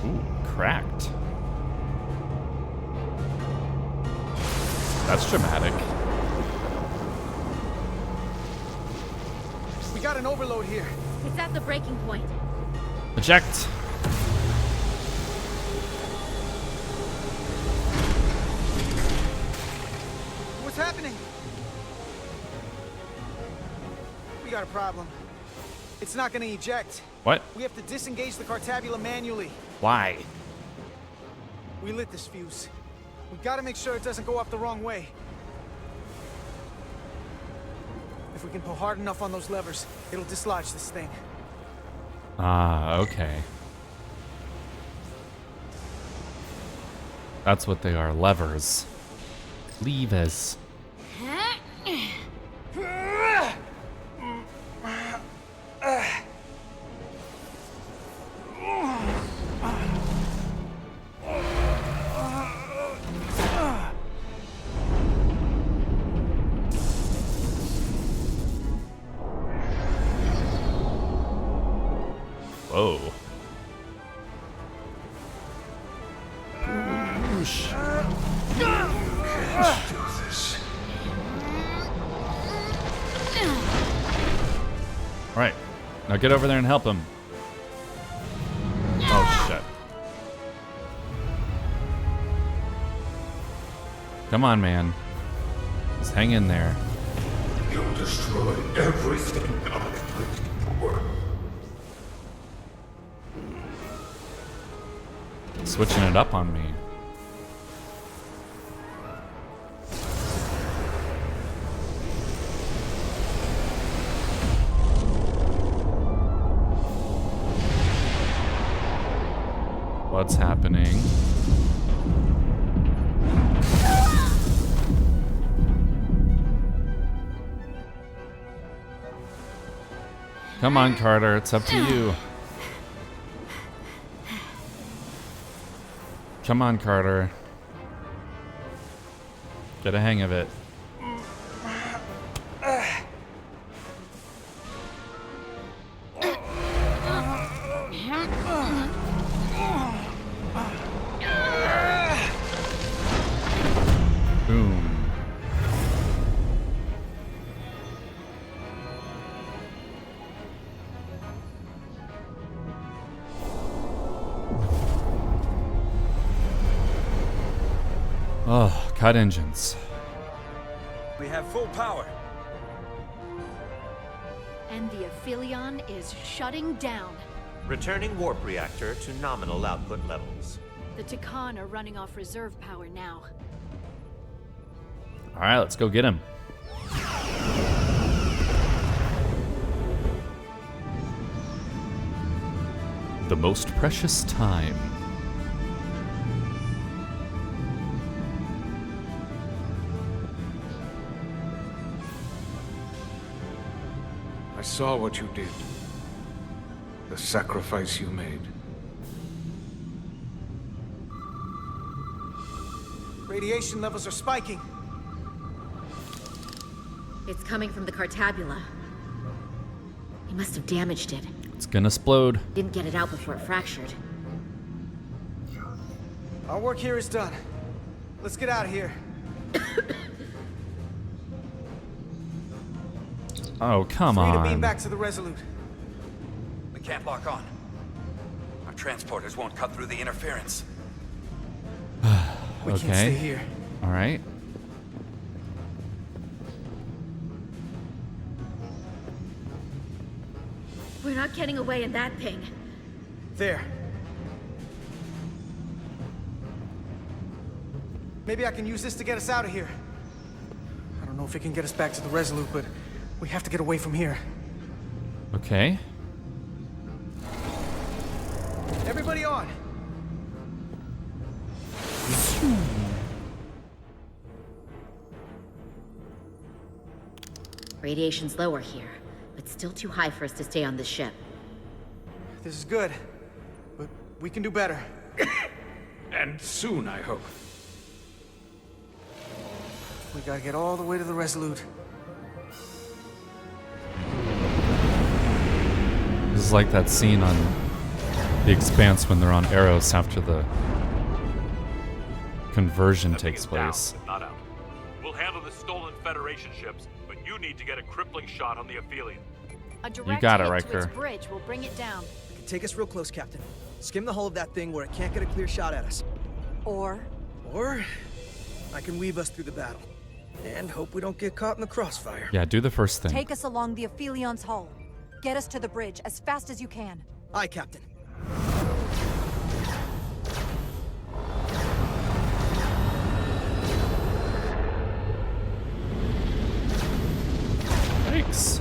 Ooh, cracked. That's dramatic. We got an overload here. It's at the breaking point. Eject. What's happening? We got a problem. It's not gonna eject. What? We have to disengage the Cartabula manually. Why? We lit this fuse. We gotta make sure it doesn't go off the wrong way. If we can pull hard enough on those levers, it'll dislodge this thing. Ah, okay. That's what they are, levers. Levers. Whoa. Whoosh. All right, now get over there and help him. Oh shit. Come on, man. Just hang in there. You'll destroy everything I before. Switching it up on me. What's happening? Come on, Carter, it's up to you. Come on, Carter. Get a hang of it. Boom. Oh, cut engines. We have full power. And the Aphelion is shutting down. Returning warp reactor to nominal output levels. The Tkon are running off reserve power now. All right, let's go get him. The most precious time. I saw what you did. The sacrifice you made. Radiation levels are spiking. It's coming from the Cartabula. He must have damaged it. It's gonna explode. Didn't get it out before it fractured. Our work here is done. Let's get out of here. Oh, come Free to beam on. back to the Resolute. We can't lock on. Our transporters won't cut through the interference. We Okay. can't stay here. All right. We're not getting away in that thing. There. Maybe I can use this to get us out of here. I don't know if it can get us back to the Resolute, but we have to get away from here. Okay. Everybody on! Radiation's lower here, but still too high for us to stay on this ship. This is good, but we can do better. And soon, I hope. We gotta get all the way to the Resolute. This is like that scene on The Expanse when they're on Eros after the conversion takes place. Down, but not out. We'll handle the stolen Federation ships, but you need to get a crippling shot on the Aphelion. A direct got it, hit Riker. to its bridge will bring it down. Take us real close, Captain. Skim the hull of that thing where it can't get a clear shot at us. Or I can weave us through the battle. And hope we don't get caught in the crossfire. Yeah, do the first thing. take us along the Aphelion's hull. Get us to the bridge as fast as you can. Aye, Captain. Thanks.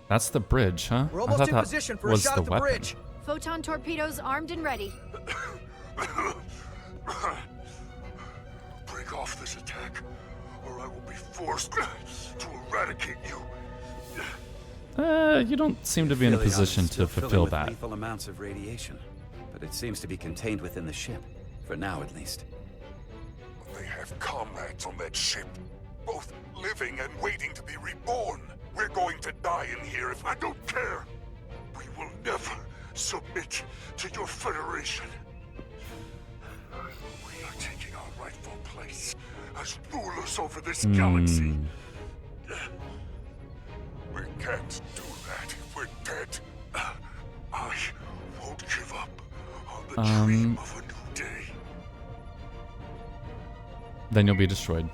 That's the bridge, huh? We're almost I thought in that position for a was shot the at the weapon. bridge. Photon torpedoes armed and ready. Break off this attack, or I will be forced to eradicate you. You don't seem to be in a Aphelion position is still to filling fulfill with that. lethal amounts of radiation, but it seems to be contained within the ship, for now at least. They have comrades on that ship, both living and waiting to be reborn. We're going to die in here if I don't care. We will never submit to your Federation. We are taking our rightful place as rulers over this galaxy. We can't do that if we're dead. I won't give up on the dream of a new day. Then you'll be destroyed.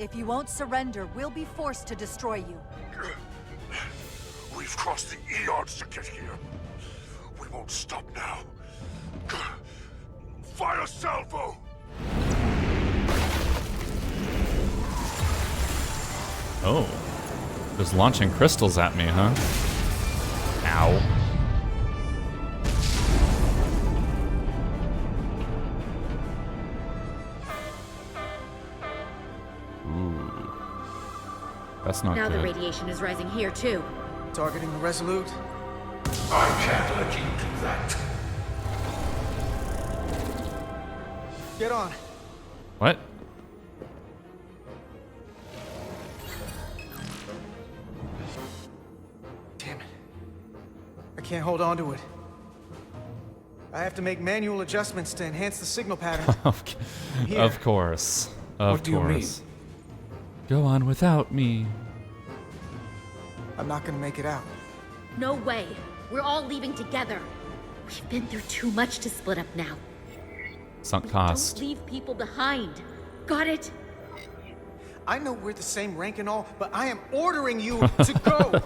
If you won't surrender, we'll be forced to destroy you. We've crossed the eons to get here. We won't stop now. Fire salvo! Oh. Just launching crystals at me, huh? Ow. Ooh. That's not Now good. the radiation is rising here too. Targeting the Resolute. I can't let you do that. Get on. What? Damn it. I can't hold on to it. I have to make manual adjustments to enhance the signal pattern. Here. Of course. Of What do you course. Go on without me. I'm not gonna make it out. No way. We're all leaving together. We've been through too much to split up now. Sunk cost. Don't leave people behind. Got it? I know we're the same rank and all, but I am ordering you to go.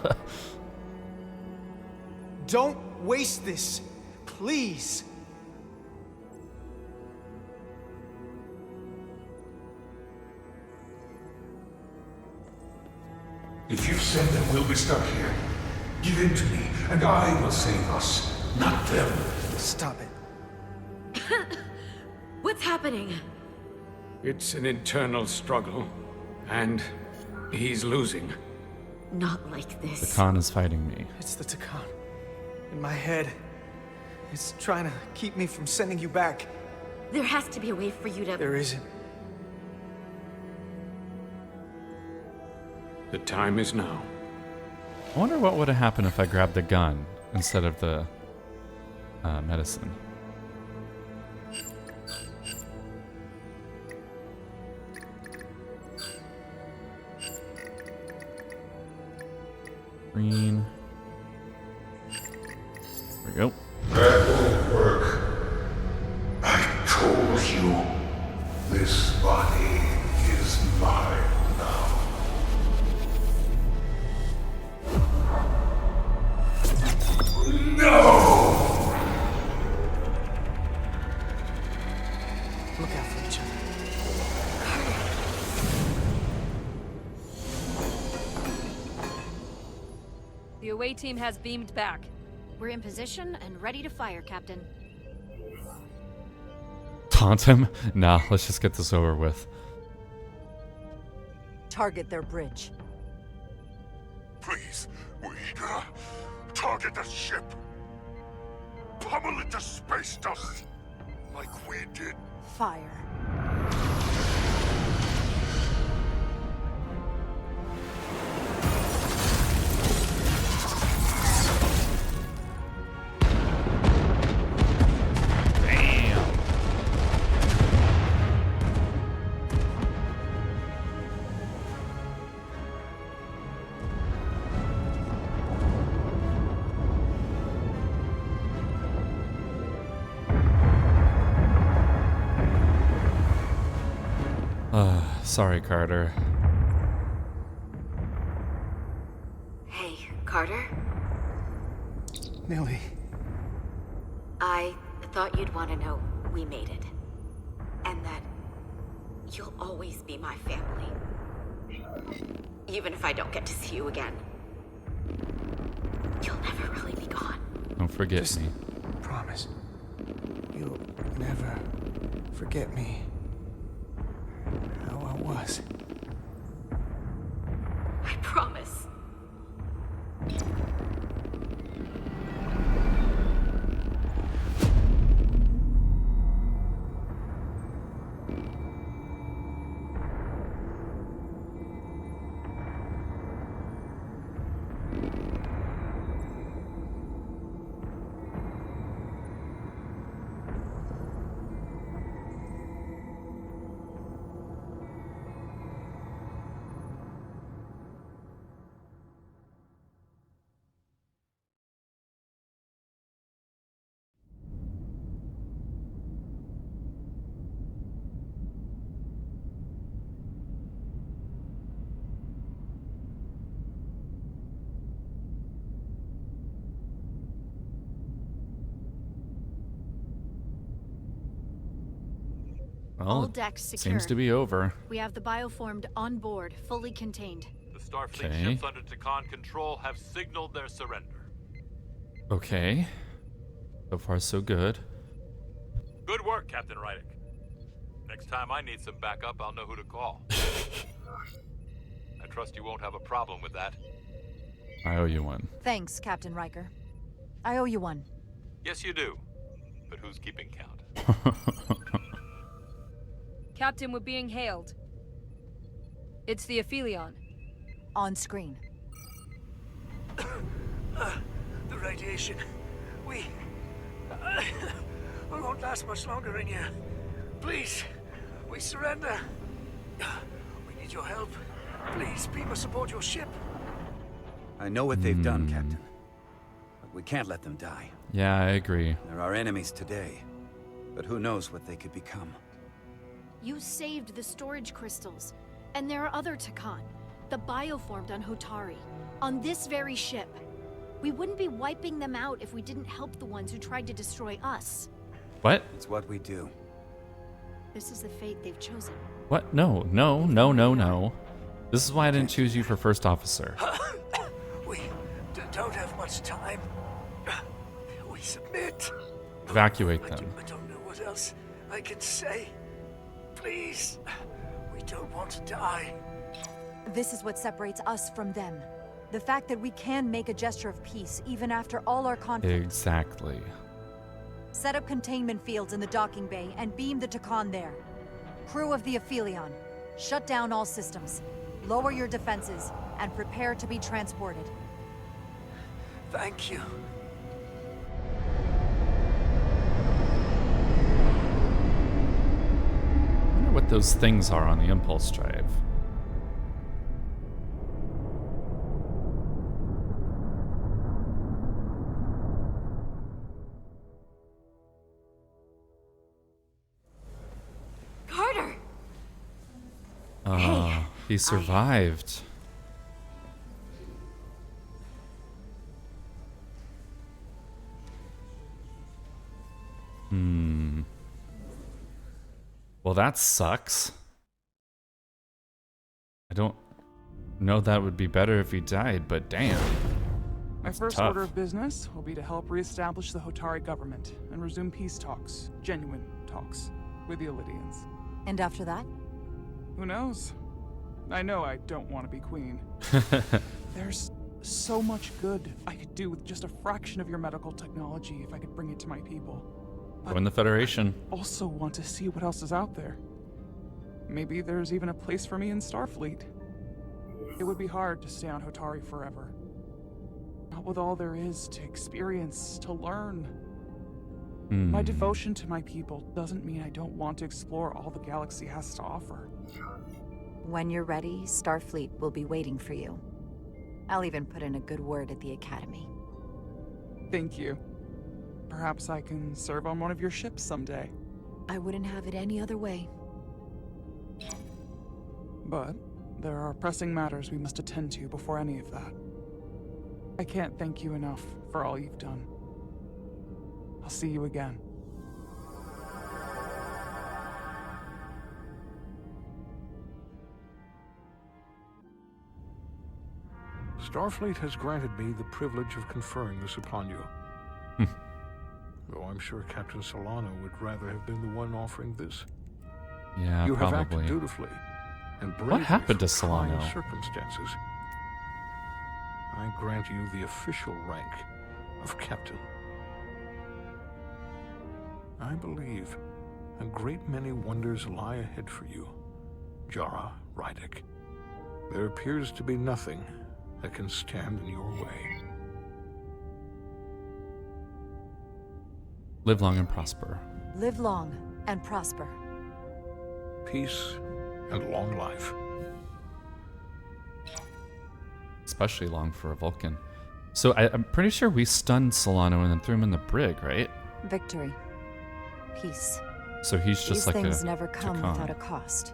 Don't waste this. Please. If you send them, we'll be stuck here. Give in to me, and I will save us, not them. Stop it. What's happening? It's an internal struggle, and he's losing. Not like this. The Tkon is fighting me. It's the Tkon. In my head. It's trying to keep me from sending you back. There has to be a way for you to... There isn't. The time is now. I wonder what would have happened if I grabbed the gun instead of the medicine. Green. There we go. That won't work. I told you. This body is mine now. away team has beamed back. We're in position and ready to fire, Captain. Taunt him? Nah, let's just get this over with. Target their bridge. Please, we target the ship. Pummel it to space dust, like we did. Fire. Sorry, Carter. Hey, Carter? Millie. I thought you'd want to know we made it. And that you'll always be my family. Even if I don't get to see you again. You'll never really be gone. Don't forget me. Promise. You'll never forget me. How I was. I promise. Well, all decks secure. Seems to be over. We have the bioformed on board, fully contained. The Starfleet Okay. ships under Tkon control have signaled their surrender. Okay. So far, so good. Good work, Captain Rydek. Next time I need some backup, I'll know who to call. I trust you won't have a problem with that. I owe you one. Thanks, Captain Riker. I owe you one. Yes, you do. But who's keeping count? Captain, we're being hailed. It's the Aphelion. On screen. The radiation. We won't last much longer in here. Please, we surrender. We need your help. Please, beam us aboard your ship. I know what they've done, Captain. But we can't let them die. Yeah, I agree. They're our enemies today. But who knows what they could become. You saved the storage crystals. And there are other Tkon. The bioformed on Hotari. On this very ship. We wouldn't be wiping them out if we didn't help the ones who tried to destroy us. What? It's what we do. This is the fate they've chosen. What? No, no, no, no, no. This is why I didn't choose you for first officer. We don't have much time. We submit. Evacuate them. I don't know what else I can say. Please, we don't want to die. This is what separates us from them. The fact that we can make a gesture of peace even after all our conflict. Exactly. Set up containment fields in the docking bay and beam the Tkon there. Crew of the Aphelion, shut down all systems. Lower your defenses and prepare to be transported. Thank you. I wonder what those things are on the impulse drive. Carter! He survived. Well, that sucks. I don't know that would be better if he died, but damn. A That's My first tough. order of business will be to help reestablish the Hotari government and resume peace talks, genuine talks, with the Alydians. And after that? Who knows? I know I don't want to be queen. There's so much good I could do with just a fraction of your medical technology if I could bring it to my people. Join the Federation. I also want to see what else is out there. Maybe there's even a place for me in Starfleet. It would be hard to stay on Hotari forever. Not with all there is to experience, to learn. My devotion to my people doesn't mean I don't want to explore all the galaxy has to offer. When you're ready, Starfleet will be waiting for you. I'll even put in a good word at the Academy. Thank you. Perhaps I can serve on one of your ships someday. I wouldn't have it any other way. But there are pressing matters we must attend to before any of that. I can't thank you enough for all you've done. I'll see you again. Starfleet has granted me the privilege of conferring this upon you. Though I'm sure Captain Solano would rather have been the one offering this. Yeah, you have probably. acted dutifully and bravely What happened to through trying Solano? circumstances. I grant you the official rank of captain. I believe a great many wonders lie ahead for you, Jara Rydek. There appears to be nothing that can stand in your way. Live long and prosper. Live long and prosper. Peace and long life. Especially long for a Vulcan. So I'm pretty sure we stunned Solano and then threw him in the brig, right? Victory. Peace. So he's just These like things a never come Tkon. without a cost.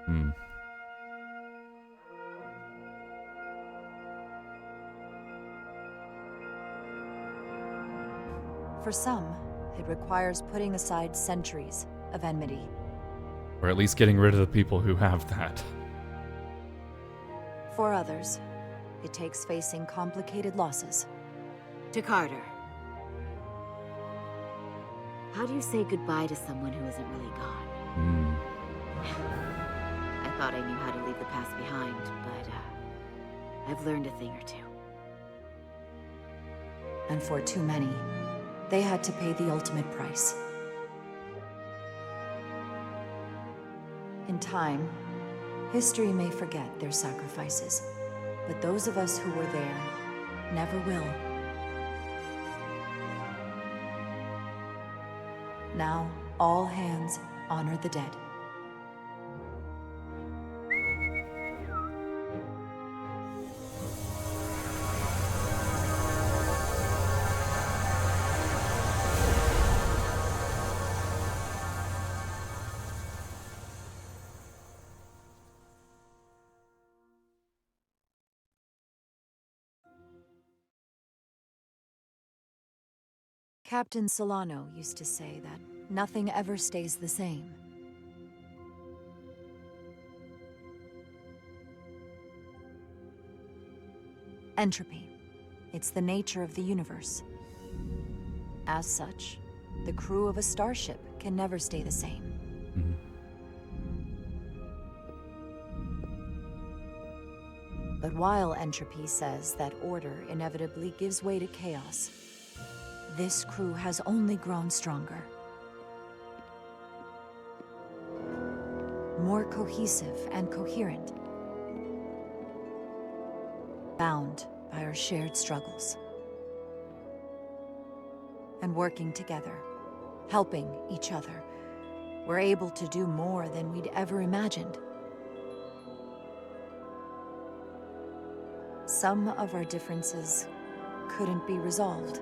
Hmm. For some, it requires putting aside centuries of enmity. Or at least getting rid of the people who have that. For others, it takes facing complicated losses. To Carter. How do you say goodbye to someone who isn't really gone? I thought I knew how to leave the past behind, but I've learned a thing or two. And for too many, they had to pay the ultimate price. In time, history may forget their sacrifices, but those of us who were there never will. Now, all hands honor the dead. Captain Solano used to say that nothing ever stays the same. Entropy. It's the nature of the universe. As such, the crew of a starship can never stay the same. But while entropy says that order inevitably gives way to chaos, this crew has only grown stronger. More cohesive and coherent. Bound by our shared struggles. And working together, helping each other, we're able to do more than we'd ever imagined. Some of our differences couldn't be resolved.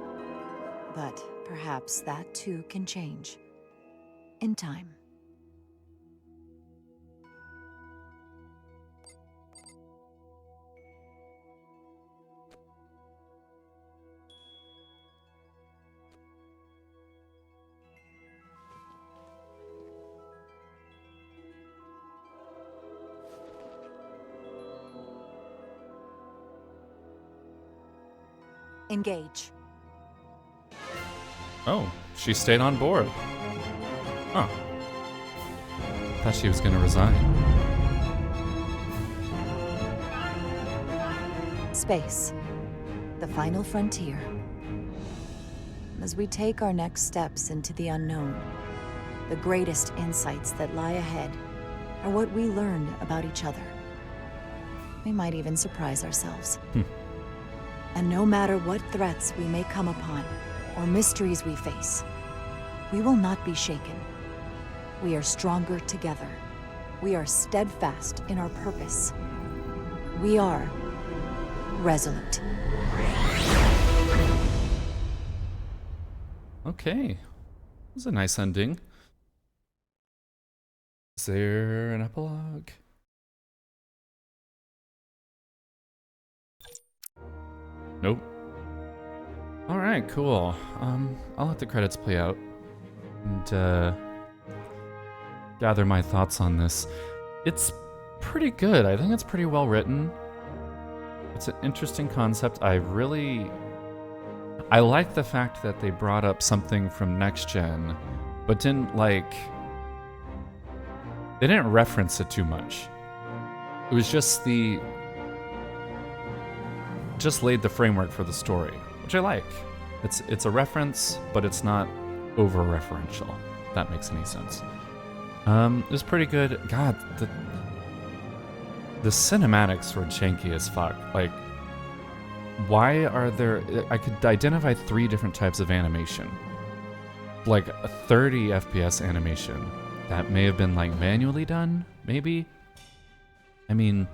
But perhaps that too can change. In time. Engage. Oh, she stayed on board. Huh. Thought she was gonna resign. Space. The final frontier. As we take our next steps into the unknown, the greatest insights that lie ahead are what we learn about each other. We might even surprise ourselves. And no matter what threats we may come upon, or mysteries we face, we will not be shaken. We are stronger together. We are steadfast in our purpose. We are Resolute. Okay. It was a nice ending. Is there an epilogue? Nope. Alright, cool. I'll let the credits play out and gather my thoughts on this. It's pretty good. I think it's pretty well written. It's an interesting concept. I like the fact that they brought up something from Next Gen, but they didn't reference it too much. It was just laid the framework for the story, which I like. It's a reference, but it's not over-referential, if that makes any sense. It was pretty good. God, the cinematics were janky as fuck. Like, why are there... I could identify 3 different types of animation. Like a 30 FPS animation that may have been like manually done, maybe? I mean,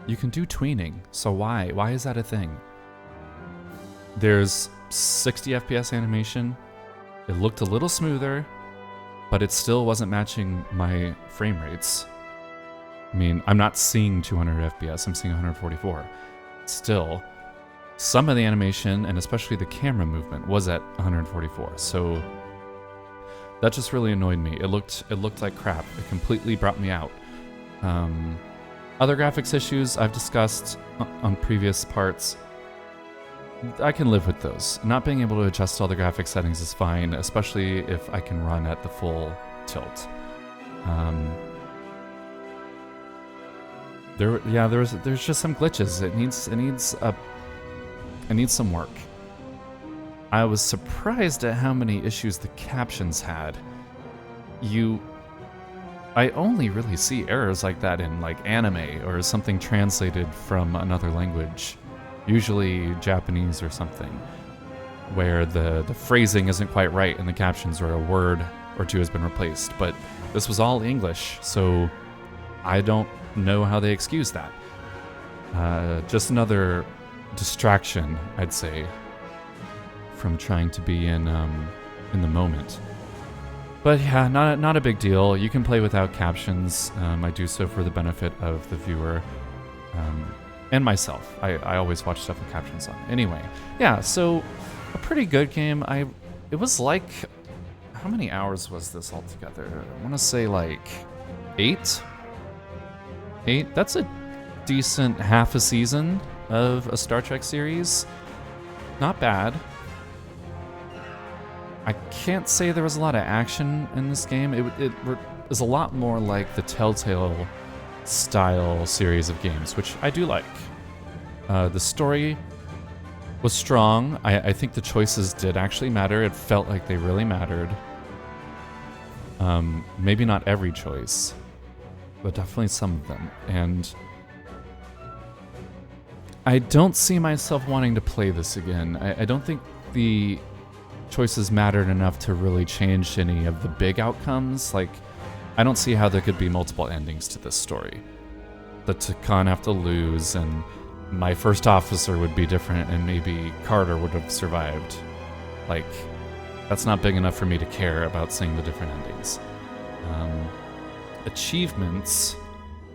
you can do tweening, so why? Why is that a thing? There's 60 FPS animation. It looked a little smoother, but it still wasn't matching my frame rates. I mean, I'm not seeing 200 FPS, I'm seeing 144. Still, some of the animation, and especially the camera movement, was at 144, so that just really annoyed me. It looked like crap. It completely brought me out. Other graphics issues I've discussed on previous parts, I can live with those. Not being able to adjust all the graphic settings is fine, especially if I can run at the full tilt. There's just some glitches. It needs some work. I was surprised at how many issues the captions had. I only really see errors like that in like anime or something translated from another language, usually Japanese or something, where the phrasing isn't quite right in the captions or a word or two has been replaced. But this was all English, so I don't know how they excuse that. Just another distraction, I'd say, from trying to be in the moment. But yeah, not a big deal. You can play without captions. I do so for the benefit of the viewer and myself. I always watch stuff with captions on. Anyway, yeah, so a pretty good game. It was like, how many hours was this altogether? I want to say like 8? 8? That's a decent half a season of a Star Trek series. Not bad. I can't say there was a lot of action in this game. It is a lot more like the Telltale style series of games, which I do like. The story was strong. I think the choices did actually matter. It felt like they really mattered. Maybe not every choice, but definitely some of them. And I don't see myself wanting to play this again. I don't think the choices mattered enough to really change any of the big outcomes. Like, I don't see how there could be multiple endings to this story. The Tkon have to lose, and my first officer would be different, and maybe Carter would have survived. Like, that's not big enough for me to care about seeing the different endings. Achievements.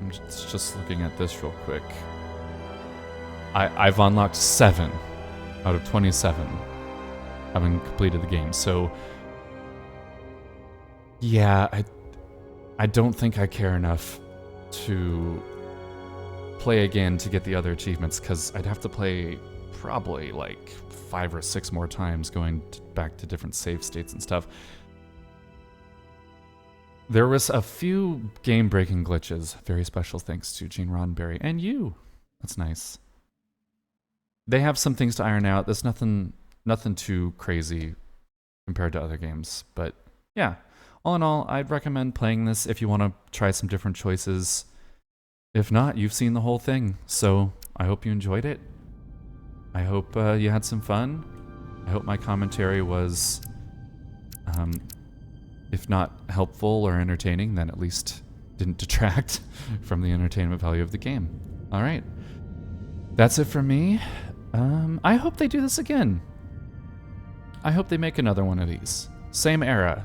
I'm just looking at this real quick. I've unlocked 7 out of 27. Having completed the game, so yeah, I don't think I care enough to play again to get the other achievements, because I'd have to play probably like 5 or 6 more times going back to different save states and stuff. There was a few game-breaking glitches. Very special thanks to Gene Roddenberry and you. That's nice. They have some things to iron out. There's nothing too crazy compared to other games, but yeah. All in all, I'd recommend playing this if you want to try some different choices. If not, you've seen the whole thing, so I hope you enjoyed it. I hope you had some fun. I hope my commentary was, if not helpful or entertaining, then at least didn't detract from the entertainment value of the game. All right. That's it for me. I hope they do this again. I hope they make another one of these. Same era.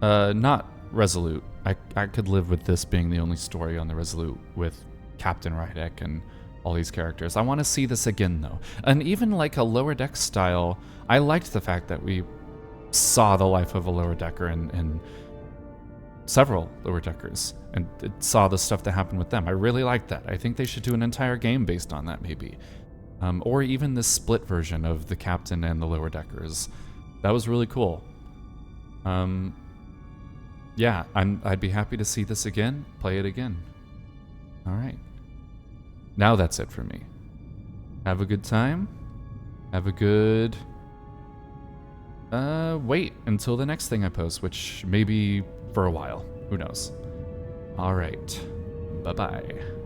Not Resolute. I could live with this being the only story on the Resolute with Captain Rydek and all these characters. I want to see this again, though. And even like a Lower Deck style, I liked the fact that we saw the life of a Lower Decker and several Lower Deckers, and it saw the stuff that happened with them. I really liked that. I think they should do an entire game based on that, maybe. Or even this split version of the Captain and the Lower Deckers. That was really cool. Yeah, I'd be happy to see this again, play it again. All right. Now that's it for me. Have a good time. Have a good... wait until the next thing I post, which may be for a while. Who knows? All right. Bye-bye.